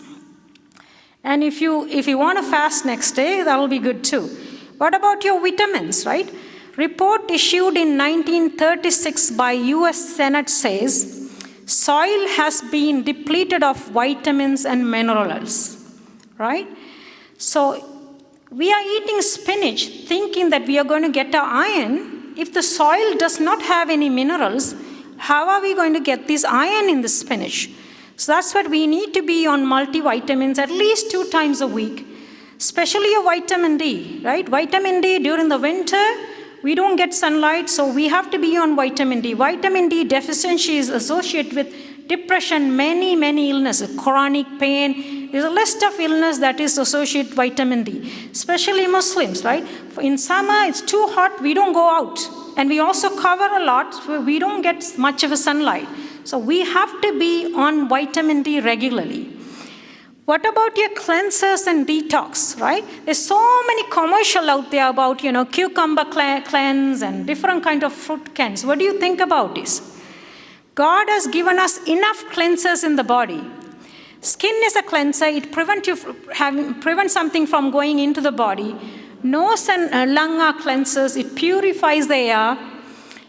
And if you want to fast next day, that will be good too. What about your vitamins, right? Report issued in 1936 by US Senate says, soil has been depleted of vitamins and minerals, right? So we are eating spinach thinking that we are going to get our iron. If the soil does not have any minerals, how are we going to get this iron in the spinach? So that's what we need to be on multivitamins at least 2 times a week, especially your vitamin D, right? Vitamin D during the winter, we don't get sunlight, so we have to be on vitamin D. Vitamin D deficiency is associated with depression, many illnesses, chronic pain. There's a list of illness that is associated with vitamin D, especially Muslims, right? In summer, it's too hot, we don't go out. And we also cover a lot, so we don't get much of a sunlight. So we have to be on vitamin D regularly. What about your cleansers and detox, right? There's so many commercial out there about, cucumber cleanse and different kind of fruit cleanse. What do you think about this? God has given us enough cleansers in the body. Skin is a cleanser. It prevents something from going into the body. Nose and lung are cleansers. It purifies the air.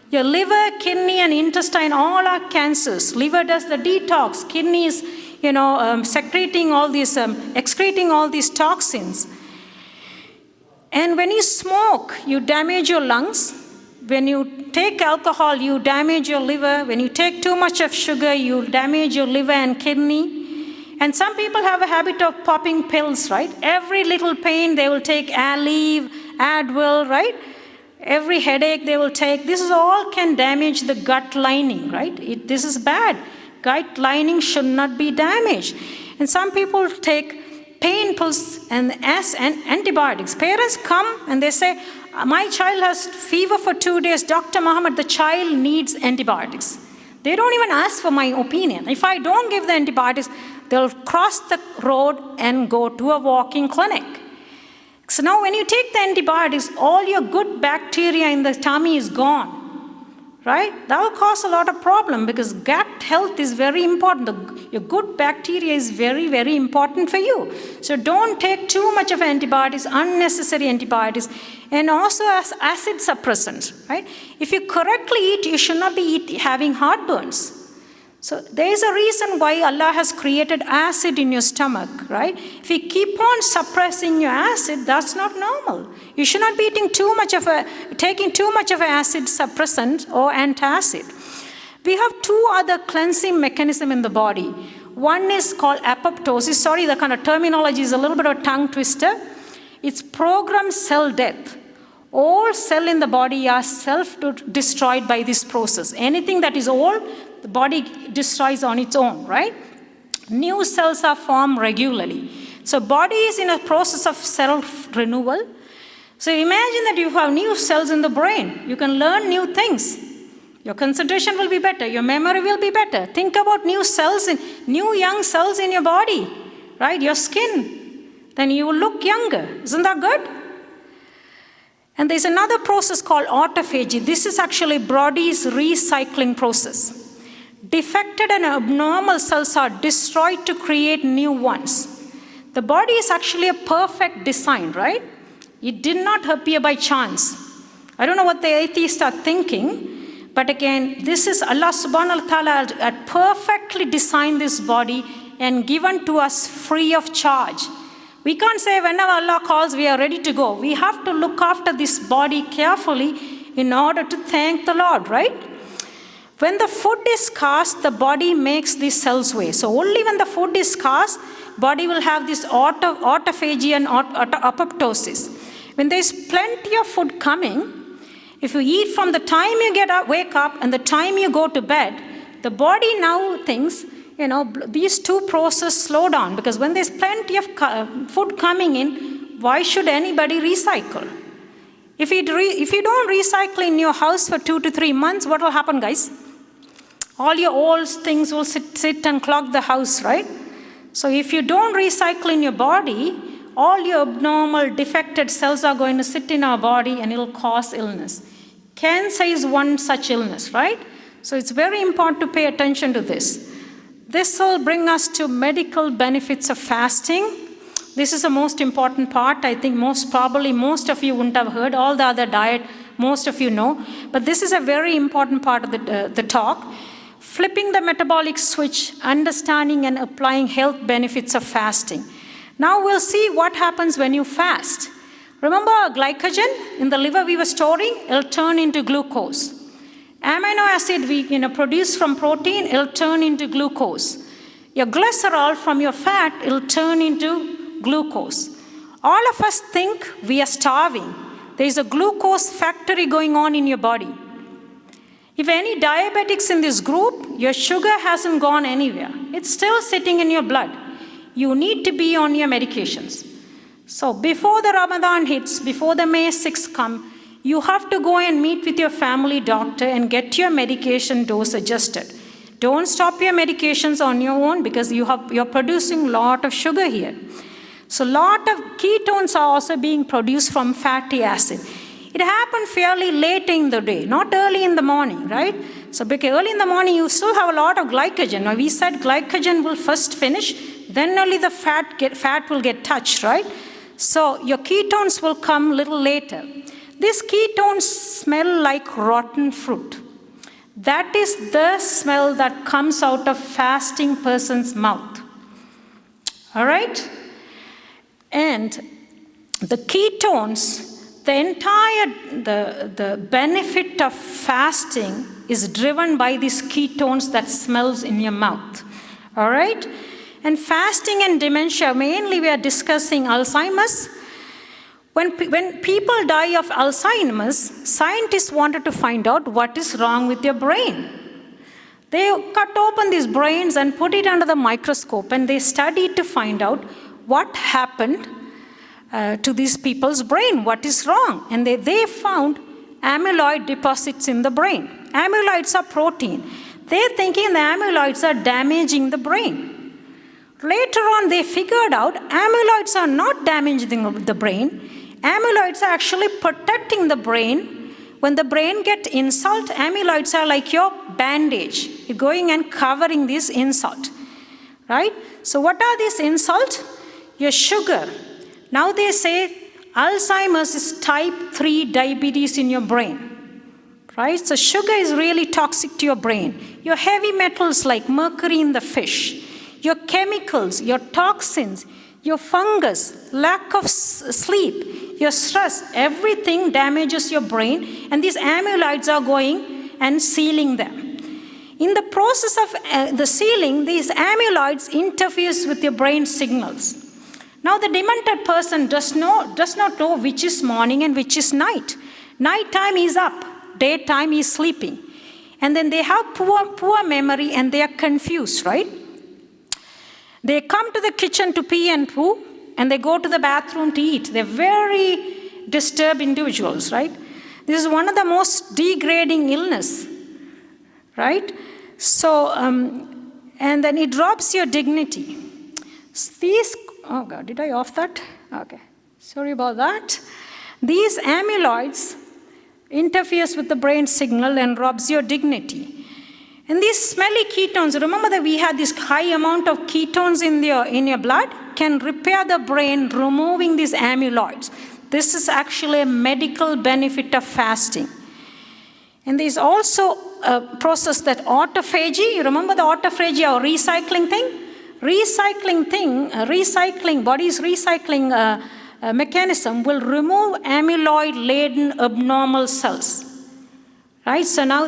Your liver, kidney, and intestine all are cancers. Liver does the detox. Kidney is excreting all these toxins. And when you smoke, you damage your lungs. When you take alcohol, you damage your liver. When you take too much of sugar, you damage your liver and kidney. And some people have a habit of popping pills, right? Every little pain, they will take Aleve, Advil, right? Every headache they will take. This is all can damage the gut lining, right? This is bad. Gut lining should not be damaged. And some people take pain pills and antibiotics. Parents come and they say, my child has fever for 2 days. Dr. Mohamed, the child needs antibiotics. They don't even ask for my opinion. If I don't give the antibiotics, they'll cross the road and go to a walk-in clinic. So now when you take the antibiotics, all your good bacteria in the tummy is gone. Right? That will cause a lot of problem because gut health is very important. Your good bacteria is very important for you. So don't take too much of antibiotics, unnecessary antibiotics, and also as acid suppressants. Right? If you correctly eat, you should not be having heartburns. So there is a reason why Allah has created acid in your stomach, right? If you keep on suppressing your acid, that's not normal. You should not be taking too much of an acid suppressant or antacid. We have 2 other cleansing mechanisms in the body. One is called apoptosis. Sorry, the kind of terminology is a little bit of a tongue twister. It's programmed cell death. All cells in the body are self-destroyed by this process. Anything that is old, the body destroys on its own, right? New cells are formed regularly. So body is in a process of self-renewal. So imagine that you have new cells in the brain. You can learn new things. Your concentration will be better. Your memory will be better. Think about new cells, new young cells in your body, right? Your skin. Then you will look younger. Isn't that good? And there's another process called autophagy. This is actually body's recycling process. Defected and abnormal cells are destroyed to create new ones. The body is actually a perfect design, right? It did not appear by chance. I don't know what the atheists are thinking, but again, this is Allah subhanahu wa ta'ala had perfectly designed this body and given to us free of charge. We can't say whenever Allah calls, we are ready to go. We have to look after this body carefully in order to thank the Lord, right? When the food is scarce, the body makes these cells waste. So only when the food is scarce, body will have this autophagy and apoptosis. When there's plenty of food coming, if you eat from the time you wake up and the time you go to bed, the body now thinks, these two processes slow down, because when there's plenty of food coming in, why should anybody recycle? If you don't recycle in your house for 2 to 3 months, what will happen, guys? All your old things will sit and clog the house, right? So if you don't recycle in your body, all your abnormal, defected cells are going to sit in our body and it will cause illness. Cancer is one such illness, right? So it's very important to pay attention to this. This will bring us to medical benefits of fasting. This is the most important part. I think most of you wouldn't have heard. All the other diet, most of you know. But this is a very important part of the talk. Flipping the metabolic switch, understanding and applying health benefits of fasting. Now we'll see what happens when you fast. Remember glycogen in the liver we were storing? It'll turn into glucose. Amino acid we produce from protein, it'll turn into glucose. Your glycerol from your fat, it'll turn into glucose. All of us think we are starving. There is a glucose factory going on in your body. If any diabetics in this group, your sugar hasn't gone anywhere. It's still sitting in your blood. You need to be on your medications. So before the Ramadan hits, before the May 6th come, you have to go and meet with your family doctor and get your medication dose adjusted. Don't stop your medications on your own, because you're producing a lot of sugar here. So a lot of ketones are also being produced from fatty acid. It happened fairly late in the day, not early in the morning, right? So because early in the morning, you still have a lot of glycogen. Now we said glycogen will first finish, then only the fat will get touched, right? So your ketones will come a little later. These ketones smell like rotten fruit. That is the smell that comes out of fasting person's mouth. All right? And the ketones, the benefit of fasting is driven by these ketones that smells in your mouth. All right? And fasting and dementia, mainly we are discussing Alzheimer's. When people die of Alzheimer's, scientists wanted to find out what is wrong with your brain. They cut open these brains and put it under the microscope, and they studied to find out what happened to these people's brain, what is wrong. And they found amyloid deposits in the brain. Amyloids are protein. They're thinking the amyloids are damaging the brain. Later on, they figured out amyloids are not damaging the brain. Amyloids are actually protecting the brain. When the brain gets insult, amyloids are like your bandage. You're going and covering this insult, right? So what are these insults? Your sugar. Now they say Alzheimer's is type 3 diabetes in your brain, right? So sugar is really toxic to your brain. Your heavy metals like mercury in the fish, your chemicals, your toxins, your fungus, lack of sleep, your stress, everything damages your brain, and these amyloids are going and sealing them. In the process of the sealing, these amyloids interferes with your brain signals. Now the demented person does not know which is morning and which is night. Nighttime is up, daytime is sleeping. And then they have poor memory and they are confused, right? They come to the kitchen to pee and poo, and they go to the bathroom to eat. They're very disturbed individuals, right? This is one of the most degrading illness, right? So, and then it drops your dignity. Oh God, did I off that? Okay, sorry about that. These amyloids interferes with the brain signal and robs your dignity. And these smelly ketones, remember that we had this high amount of ketones in your blood, can repair the brain, removing these amyloids. This is actually a medical benefit of fasting. And there's also a process that autophagy, you remember the autophagy or recycling thing? Body's recycling mechanism will remove amyloid-laden abnormal cells. Right? So now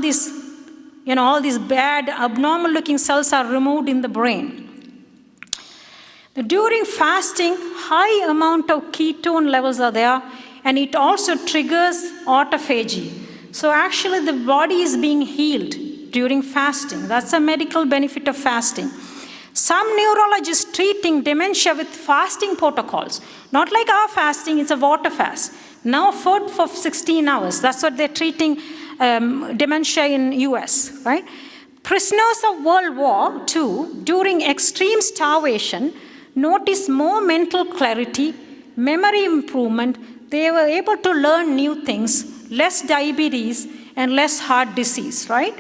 all these bad, abnormal-looking cells are removed in the brain. During fasting, high amount of ketone levels are there, and it also triggers autophagy. So actually the body is being healed during fasting. That's a medical benefit of fasting. Some neurologists treating dementia with fasting protocols. Not like our fasting, it's a water fast. Now food for 16 hours. That's what they're treating dementia in US, right? Prisoners of World War II, during extreme starvation, noticed more mental clarity, memory improvement. They were able to learn new things, less diabetes, and less heart disease, right?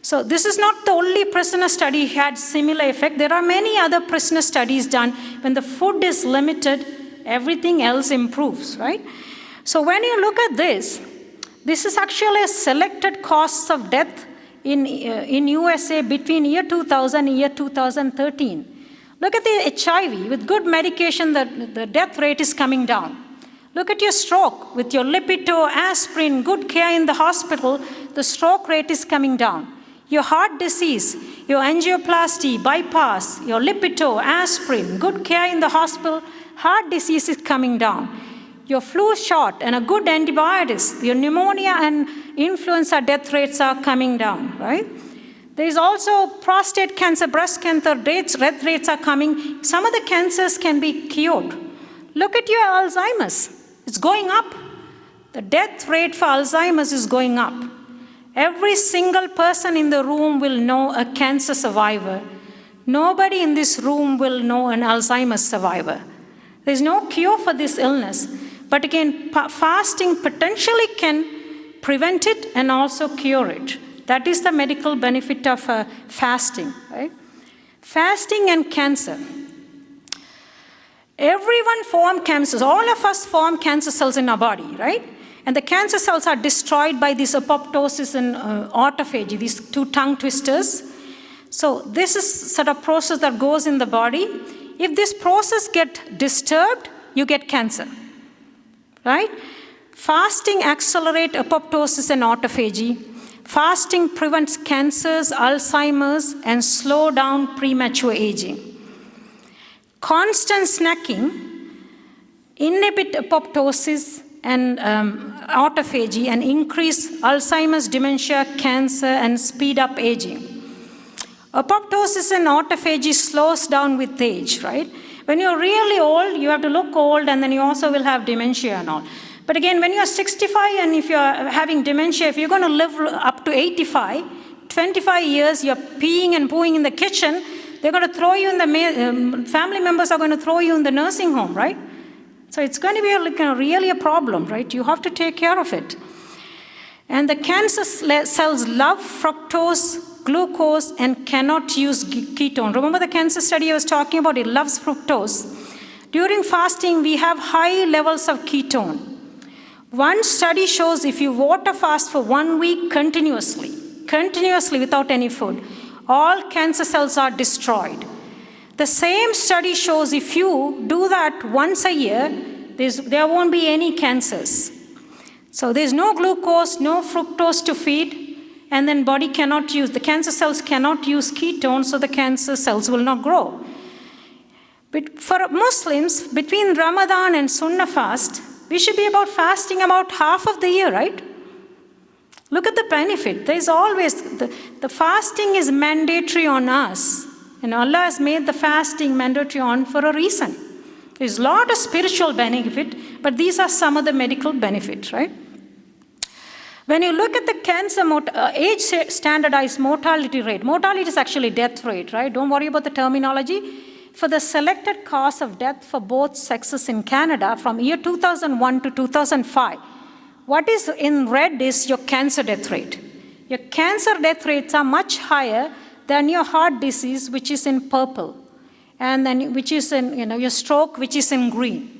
So this is not the only prisoner study had similar effect. There are many other prisoner studies done. When the food is limited, everything else improves, right? So when you look at this is actually a selected causes of death in USA between year 2000 and year 2013. Look at the HIV. With good medication, the death rate is coming down. Look at your stroke. With your Lipitor, aspirin, good care in the hospital, the stroke rate is coming down. Your heart disease, your angioplasty, bypass, your Lipitor, aspirin, good care in the hospital, heart disease is coming down. Your flu shot and a good antibiotics, your pneumonia and influenza death rates are coming down, right? There is also prostate cancer, breast cancer death rates are coming. Some of the cancers can be cured. Look at your Alzheimer's. It's going up. The death rate for Alzheimer's is going up. Every single person in the room will know a cancer survivor. Nobody in this room will know an Alzheimer's survivor. There's no cure for this illness. But again, fasting potentially can prevent it and also cure it. That is the medical benefit of fasting, right? Fasting and cancer. Everyone forms cancers. All of us form cancer cells in our body, right? And the cancer cells are destroyed by this apoptosis and autophagy, these two tongue twisters. So this is sort of process that goes in the body. If this process gets disturbed, you get cancer, right? Fasting accelerates apoptosis and autophagy. Fasting prevents cancers, Alzheimer's, and slow down premature aging. Constant snacking inhibits apoptosis and autophagy and increase Alzheimer's, dementia, cancer, and speed up aging. Apoptosis and autophagy slows down with age, right? When you're really old, you have to look old, and then you also will have dementia and all. But again, when you're 65 and if you're having dementia, if you're going to live up to 85, 25 years, you're peeing and pooing in the kitchen, they're going to throw you in the, family members are going to throw you in the nursing home, right? So it's going to be really a problem, right? You have to take care of it. And the cancer cells love fructose, glucose, and cannot use ketone. Remember the cancer study I was talking about? It loves fructose. During fasting, we have high levels of ketone. One study shows if you water fast for 1 week continuously without any food, all cancer cells are destroyed. The same study shows if you do that once a year, there won't be any cancers. So there's no glucose, no fructose to feed, and then the cancer cells cannot use ketones, so the cancer cells will not grow. But for Muslims, between Ramadan and Sunnah fast, we should be fasting about half of the year, right? Look at the benefit. There's always, the fasting is mandatory on us. And Allah has made the fasting mandatory for a reason. There's a lot of spiritual benefit, but these are some of the medical benefits, right? When you look at the cancer age standardized mortality is actually death rate, right? Don't worry about the terminology. For the selected cause of death for both sexes in Canada from year 2001 to 2005, what is in red is your cancer death rate. Your cancer death rates are much higher than your heart disease, which is in purple, and then which is in your stroke, which is in green.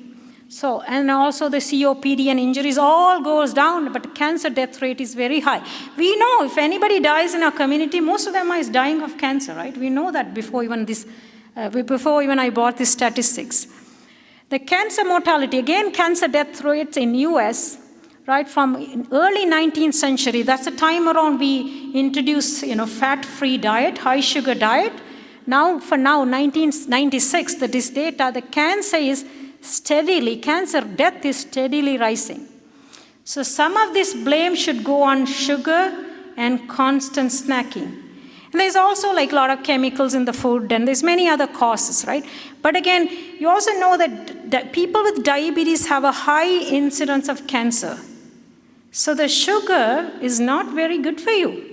So, and also the COPD and injuries all goes down, but the cancer death rate is very high. We know if anybody dies in our community, most of them is dying of cancer, right? We know that before even I bought these statistics. The cancer mortality, again, cancer death rates in US, right, from early 19th century, that's the time around we introduced, fat-free diet, high-sugar diet. Now, 1996, this data, the cancer death is steadily rising. So some of this blame should go on sugar and constant snacking. And there's also like a lot of chemicals in the food, and there's many other causes, right? But again, you also know that people with diabetes have a high incidence of cancer. So the sugar is not very good for you.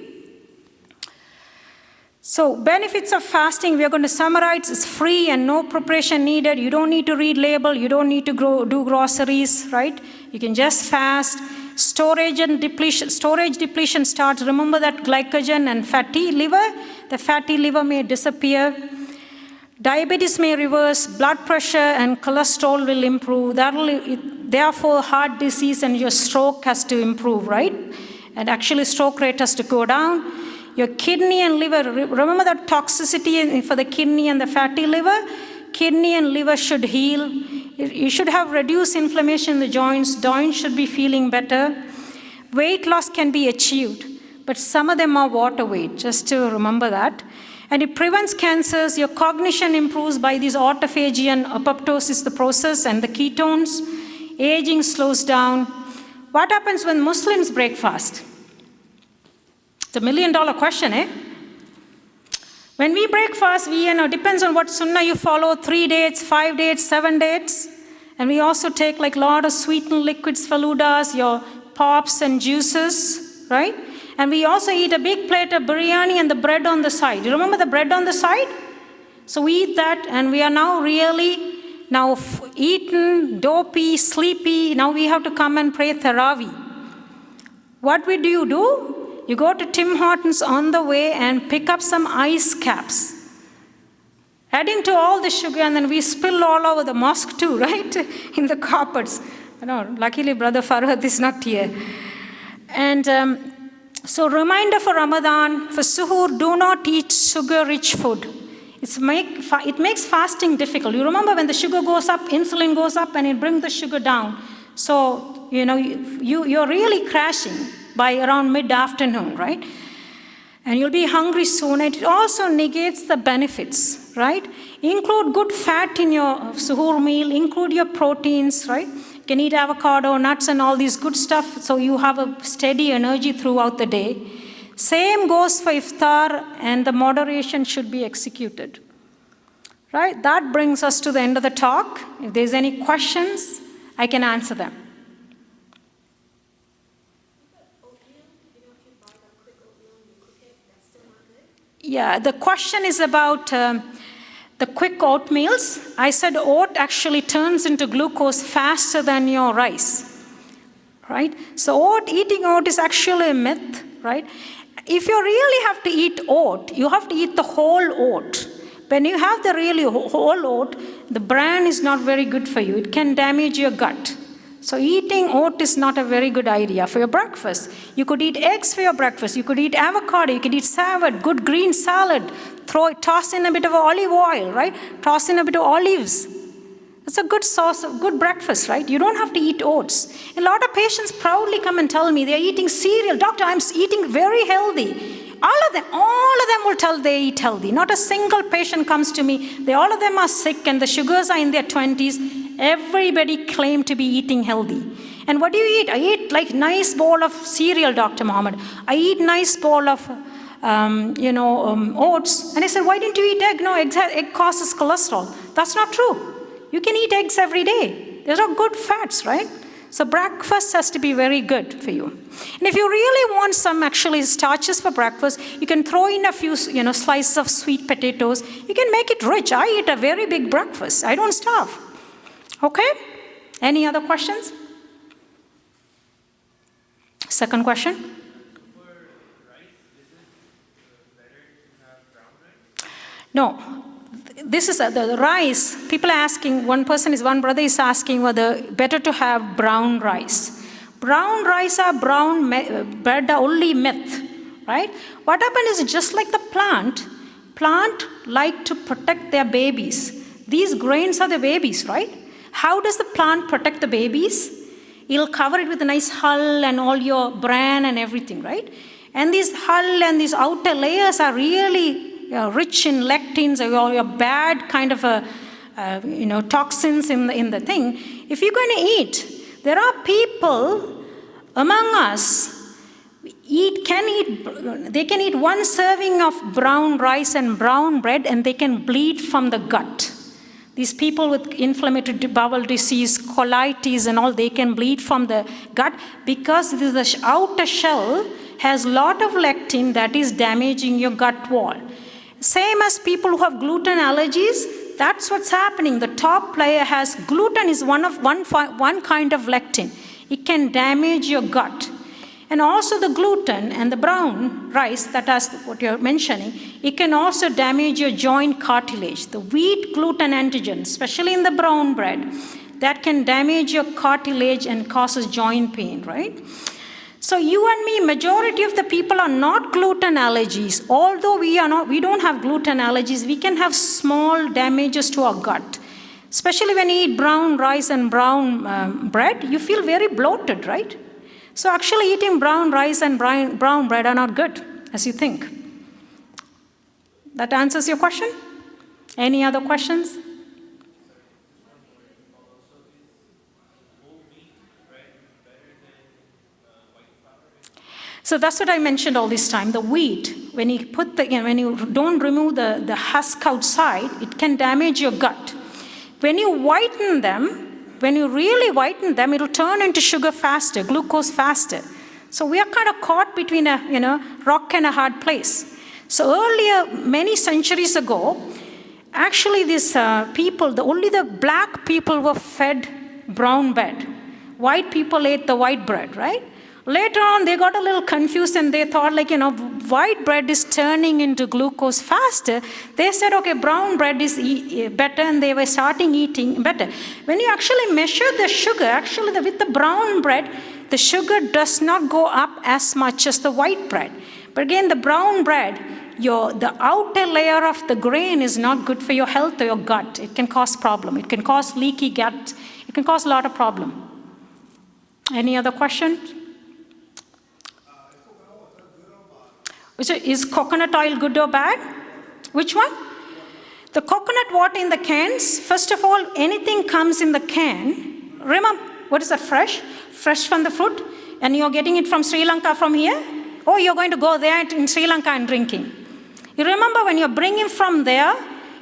So benefits of fasting, we are going to summarize. It's free and no preparation needed. You don't need to read label. You don't need to do groceries, right? You can just fast. Storage depletion starts. Remember that glycogen and fatty liver. The fatty liver may disappear. Diabetes may reverse. Blood pressure and cholesterol will improve. Therefore, heart disease and your stroke has to improve, right? And actually, stroke rate has to go down. Your kidney and liver, remember that toxicity for the kidney and the fatty liver? Kidney and liver should heal. You should have reduced inflammation in the joints. Joints should be feeling better. Weight loss can be achieved, but some of them are water weight, just to remember that. And it prevents cancers. Your cognition improves by this autophagy and apoptosis, the process, and the ketones. Aging slows down. What happens when Muslims break fast? It's a $1 million question, eh? When we break fast, depends on what sunnah you follow, 3 dates, 5 dates, 7 dates. And we also take like a lot of sweetened liquids, faludas, your pops and juices, right? And we also eat a big plate of biryani and the bread on the side. You remember the bread on the side? So we eat that, and we are now really eaten, dopey, sleepy. Now we have to come and pray Tarawih. What do you do? You go to Tim Hortons on the way and pick up some ice caps. Adding to all the sugar, and then we spill all over the mosque too, right? In the carpets. Luckily, Brother Farhad is not here. And so reminder for Ramadan, for suhoor, do not eat sugar-rich food. It makes fasting difficult. You remember when the sugar goes up, insulin goes up, and it brings the sugar down. So, you're really crashing by around mid-afternoon, right? And you'll be hungry soon. And it also negates the benefits, right? Include good fat in your suhoor meal. Include your proteins, right? You can eat avocado, nuts, and all these good stuff, so you have a steady energy throughout the day. Same goes for iftar, and the moderation should be executed. Right? That brings us to the end of the talk. If there's any questions, I can answer them. Yeah, the question is about the quick oatmeals. I said oat actually turns into glucose faster than your rice, right? So eating oat is actually a myth, right? If you really have to eat oat, you have to eat the whole oat. When you have the really whole oat, the bran is not very good for you. It can damage your gut. So eating oat is not a very good idea for your breakfast. You could eat eggs for your breakfast. You could eat avocado. You could eat salad, good green salad. Toss in a bit of olive oil, right? Toss in a bit of olives. It's a good source of good breakfast, right? You don't have to eat oats. A lot of patients proudly come and tell me they're eating cereal. Doctor, I'm eating very healthy. All of them will tell they eat healthy. Not a single patient comes to me. All of them are sick and the sugars are in their 20s. Everybody claim to be eating healthy. And what do you eat? I eat like nice bowl of cereal, Dr. Mohammed. I eat nice bowl of oats. And I said, why didn't you eat egg? No, egg causes cholesterol. That's not true. You can eat eggs every day. Those are good fats, right? So breakfast has to be very good for you. And if you really want some actually starches for breakfast, you can throw in a few, slices of sweet potatoes. You can make it rich. I eat a very big breakfast. I don't starve. Okay? Any other questions? Second question? For rice, is it better to have brown rice? No. This is the rice. People are asking, one brother is asking whether better to have brown rice. Brown rice or brown bread are only myth, right? What happens is just like the plant like to protect their babies. These grains are the babies, right? How does the plant protect the babies? It'll cover it with a nice hull and all your bran and everything, right? And this hull and these outer layers are really rich in lectins or your bad kind of toxins in the thing. If you're going to eat, there are people among us they can eat one serving of brown rice and brown bread and they can bleed from the gut. These people with inflammatory bowel disease, colitis and all, they can bleed from the gut because the outer shell has a lot of lectin that is damaging your gut wall. Same as people who have gluten allergies, that's what's happening. The top layer has gluten is one kind of lectin. It can damage your gut. And also the gluten and the brown rice, that is what you're mentioning, it can also damage your joint cartilage. The wheat gluten antigen, especially in the brown bread, that can damage your cartilage and causes joint pain, right? So you and me, majority of the people are not gluten allergies. Although we don't have gluten allergies, we can have small damages to our gut. Especially when you eat brown rice and brown bread, you feel very bloated, right? So actually eating brown rice and brown bread are not good, as you think. That answers your question? Any other questions? So that's what I mentioned all this time. The wheat, when you don't remove the husk outside, it can damage your gut. When you whiten them, when you really whiten them, it'll turn into sugar faster, glucose faster. So we are kind of caught between a rock and a hard place. So earlier, many centuries ago, actually these people, only the black people were fed brown bread. White people ate the white bread, right? Later on, they got a little confused and they thought white bread is turning into glucose faster. They said, okay, brown bread is better, and they were starting eating better. When you actually measure the sugar, with the brown bread, the sugar does not go up as much as the white bread. But again, the brown bread, the outer layer of the grain is not good for your health or your gut. It can cause problem. It can cause leaky gut. It can cause a lot of problem. Any other questions? Is coconut oil good or bad? Which one? The coconut water in the cans, first of all, anything comes in the can. Remember, what is that, fresh? Fresh from the fruit? And you're getting it from Sri Lanka from here? Or you're going to go there in Sri Lanka and drinking? You remember when you're bringing from there,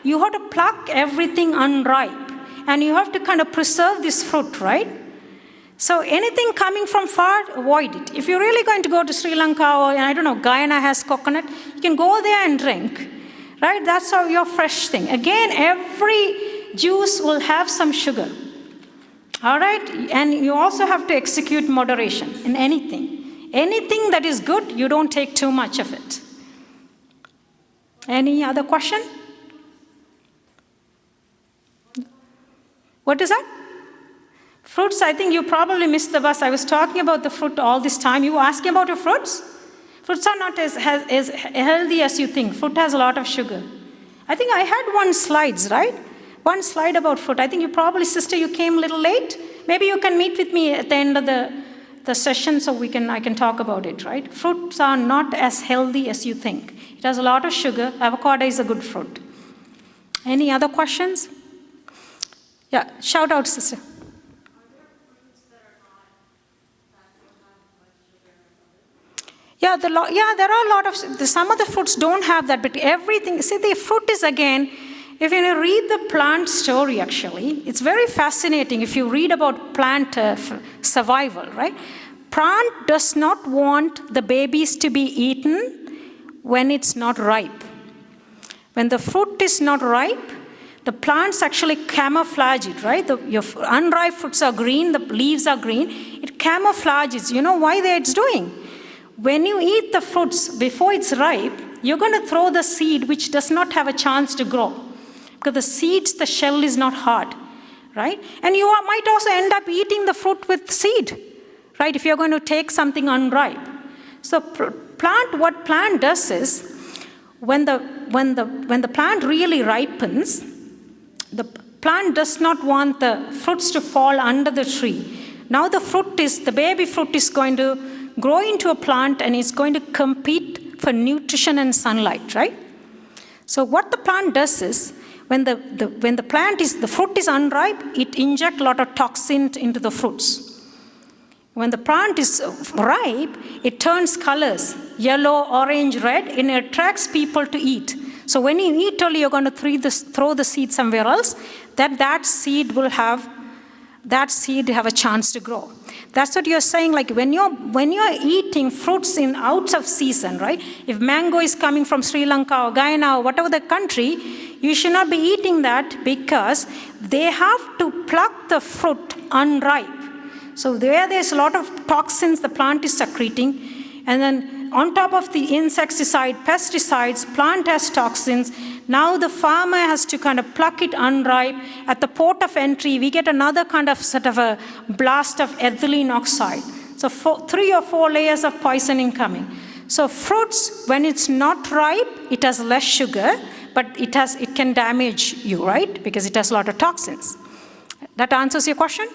you have to pluck everything unripe. And you have to kind of preserve this fruit, right? So anything coming from far, avoid it. If you're really going to go to Sri Lanka or, Guyana has coconut, you can go there and drink, right? That's how your fresh thing. Again, every juice will have some sugar, all right? And you also have to execute moderation in anything. Anything that is good, you don't take too much of it. Any other question? What is that? Fruits, I think you probably missed the bus. I was talking about the fruit all this time. You were asking about your fruits? Fruits are not as healthy as you think. Fruit has a lot of sugar. I think I had one slide, right? One slide about fruit. I think you probably, sister, you came a little late. Maybe you can meet with me at the end of the session so I can talk about it, right? Fruits are not as healthy as you think. It has a lot of sugar. Avocado is a good fruit. Any other questions? Yeah, shout out, sister. Yeah, there are a lot of, some of the fruits don't have that, but everything, see, the fruit is again, If you read the plant story, actually, it's very fascinating if you read about plant survival, right? Plant does not want the babies to be eaten when it's not ripe. When the fruit is not ripe, the plants actually camouflage it, right? Your unripe fruits are green, the leaves are green. It camouflages. You know why it's doing? When you eat the fruits before it's ripe, you're going to throw the seed which does not have a chance to grow. Because the seeds, the shell is not hard, right? And you might also end up eating the fruit with seed, right? If you're going to take something unripe. So what plant does is, when the plant really ripens, the plant does not want the fruits to fall under the tree. Now the baby fruit is going to grow into a plant and it's going to compete for nutrition and sunlight, right? So what the plant does is, when the fruit is unripe, it injects a lot of toxin into the fruits. When the plant is ripe, it turns colors, yellow, orange, red, and it attracts people to eat. So when you eat only, you're going to throw the seed somewhere else, that seed will have a chance to grow. That's what you're saying, like when you're eating fruits out of season, right? If mango is coming from Sri Lanka or Guyana or whatever the country, you should not be eating that because they have to pluck the fruit unripe. So there's a lot of toxins the plant is secreting, and then on top of the insecticide, pesticides, plant has toxins. Now the farmer has to kind of pluck it unripe. At the port of entry, we get another kind of sort of a blast of ethylene oxide. So 3 or 4 layers of poisoning coming. So fruits, when it's not ripe, it has less sugar, but it can damage you, right? Because it has a lot of toxins. That answers your question?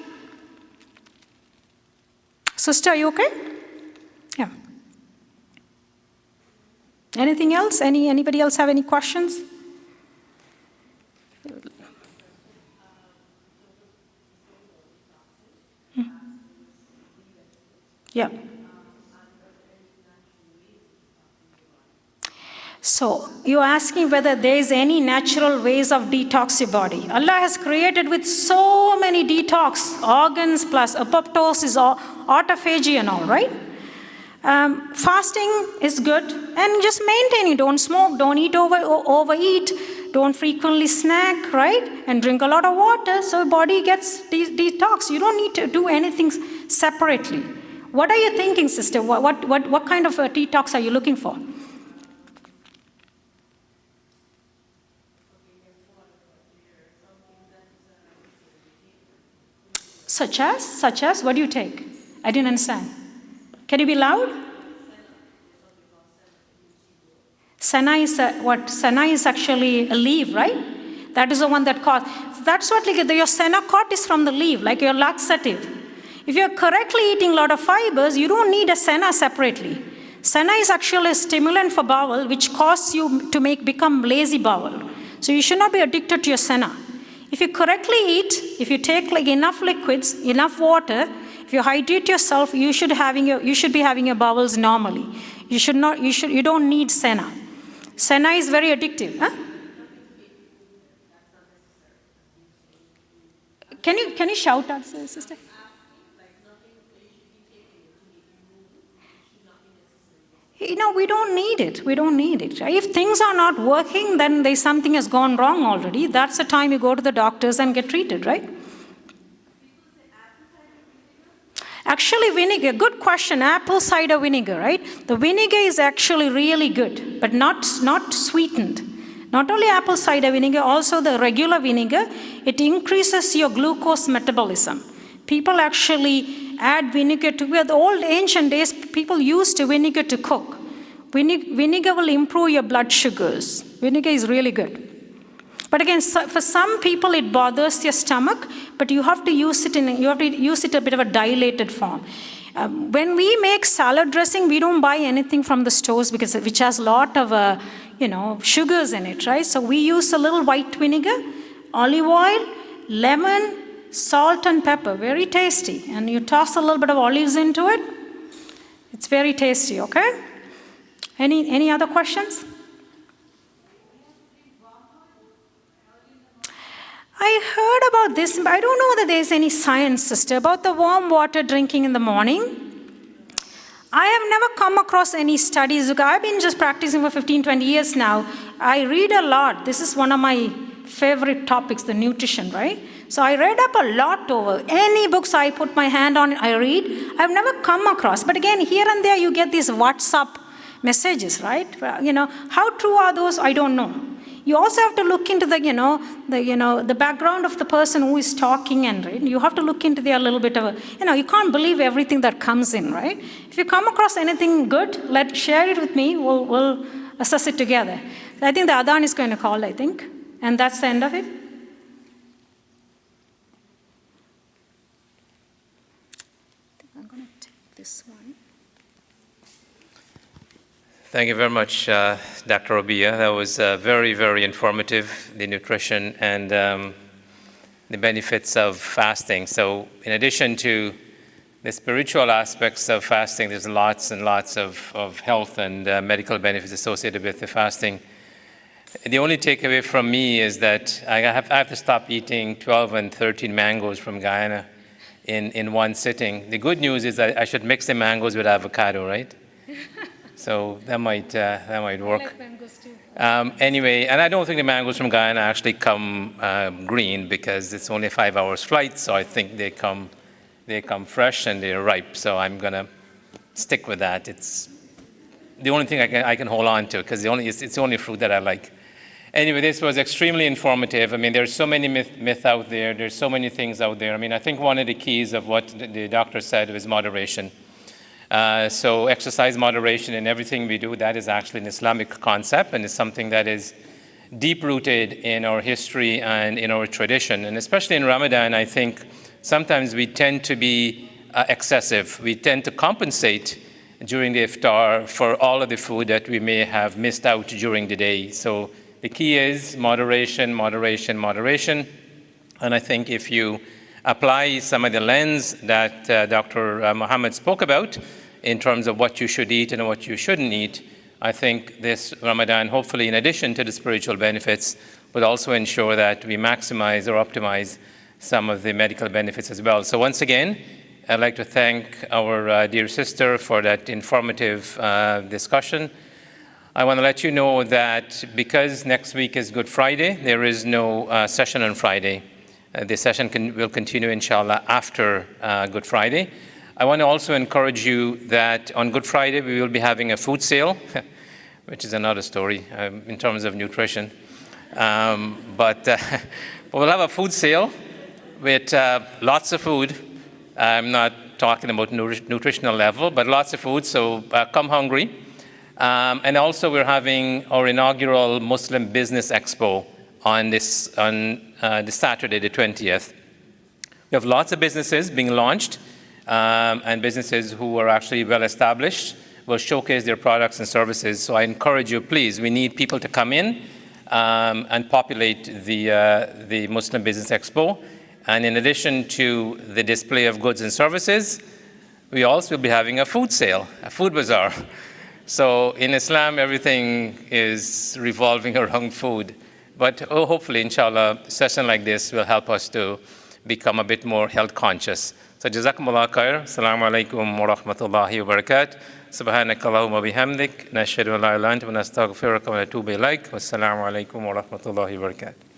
Sister, are you okay? Yeah. Anything else? Anybody else have any questions? Yeah. So you're asking whether there is any natural ways of detox your body. Allah has created with so many detox organs plus apoptosis or autophagy and all, right? Fasting is good, and just maintain it. Don't smoke, don't overeat, don't frequently snack, right? And drink a lot of water so body gets detox. You don't need to do anything separately. What are you thinking, sister? What kind of a detox are you looking for? Such as, what do you take? I didn't understand. Can you be loud? Senna is what? Senna is actually a leaf, right? That is the one that causes. That's what your Senocot is from the leaf, like your laxative. If you're correctly eating a lot of fibers, you don't need a Senna separately. Senna is actually a stimulant for bowel, which causes you to become lazy bowel. So you should not be addicted to your Senna. If you correctly eat, if you take enough liquids, enough water, if you hydrate yourself, you should be having your bowels normally. You don't need Senna. Senna is very addictive. Huh? Can you shout out, sister? We don't need it. We don't need it. Right? If things are not working, then something has gone wrong already. That's the time you go to the doctors and get treated, right? Actually, vinegar, good question. Apple cider vinegar, right? The vinegar is actually really good, but not sweetened. Not only apple cider vinegar, also the regular vinegar, it increases your glucose metabolism. People actually add vinegar to, the old ancient days, people used vinegar to cook. Vinegar will improve your blood sugars. Vinegar is really good. But again, for some people it bothers your stomach, but you have to use it a bit of a dilated form. When we make salad dressing, we don't buy anything from the stores which has a lot of sugars in it, right? So we use a little white vinegar, olive oil, lemon, salt and pepper, very tasty. And you toss a little bit of olives into it. It's very tasty, okay? Any other questions? I heard about this, but I don't know whether there's any science, sister, about the warm water drinking in the morning. I have never come across any studies. I've been just practicing for 15, 20 years now. I read a lot. This is one of my favorite topics, the nutrition, right? So I read up a lot over. Any books I put my hand on, I read. I've never come across. But again, here and there you get these WhatsApp messages, right? How true are those? I don't know. You also have to look into the background of the person who is talking, and right, you have to look into their little bit of you can't believe everything that comes in, right? If you come across anything good, share it with me. We'll assess it together. I think the Adhan is going to call, I think, and that's the end of it. I'm going to take this one. Thank you very much, Dr. Roubiya. That was very, very informative, the nutrition and the benefits of fasting. So in addition to the spiritual aspects of fasting, there's lots and lots of health and medical benefits associated with the fasting. The only takeaway from me is that I have to stop eating 12 and 13 mangoes from Guyana in one sitting. The good news is that I should mix the mangoes with avocado, right? So that might work. I like mangoes too. Anyway, and I don't think the mangoes from Guyana actually come green because it's only a 5 hours flight. So I think they come fresh and they're ripe. So I'm gonna stick with that. It's the only thing I can hold on to because it's the only fruit that I like. Anyway, this was extremely informative. I mean, there's so many myths out there. There's so many things out there. I mean, I think one of the keys of what the doctor said was moderation. So exercise moderation in everything we do, that is actually an Islamic concept and is something that is deep-rooted in our history and in our tradition. And especially in Ramadan, I think sometimes we tend to be excessive. We tend to compensate during the iftar for all of the food that we may have missed out during the day. So the key is moderation, moderation, moderation. And I think if you apply some of the lens that Dr. Mohamed spoke about in terms of what you should eat and what you shouldn't eat, I think this Ramadan, hopefully in addition to the spiritual benefits, would also ensure that we maximize or optimize some of the medical benefits as well. So once again, I'd like to thank our dear sister for that informative discussion. I want to let you know that because next week is Good Friday, there is no session on Friday. The session will continue, inshallah, after Good Friday. I want to also encourage you that on Good Friday, we will be having a food sale, which is another story in terms of nutrition. But we'll have a food sale with lots of food. I'm not talking about nutritional level, but lots of food, so come hungry. And also, we're having our inaugural Muslim Business Expo on this Saturday, the 20th. We have lots of businesses being launched, and businesses who are actually well established will showcase their products and services. So I encourage you, please, we need people to come in and populate the Muslim Business Expo. And in addition to the display of goods and services, we also will be having a food sale, a food bazaar. So in Islam, everything is revolving around food. But hopefully, inshallah, a session like this will help us to become a bit more health conscious. So jazakumullah khair. Assalamu alaikum wa rahmatullahi wa barakatuh. Subhanakallahumma bihamdik. Nashhadu an la ilaha illa anta wa nastaghfiruka wa natubu ilaik. Wassalamu alaikum wa rahmatullahi wa barakatuh.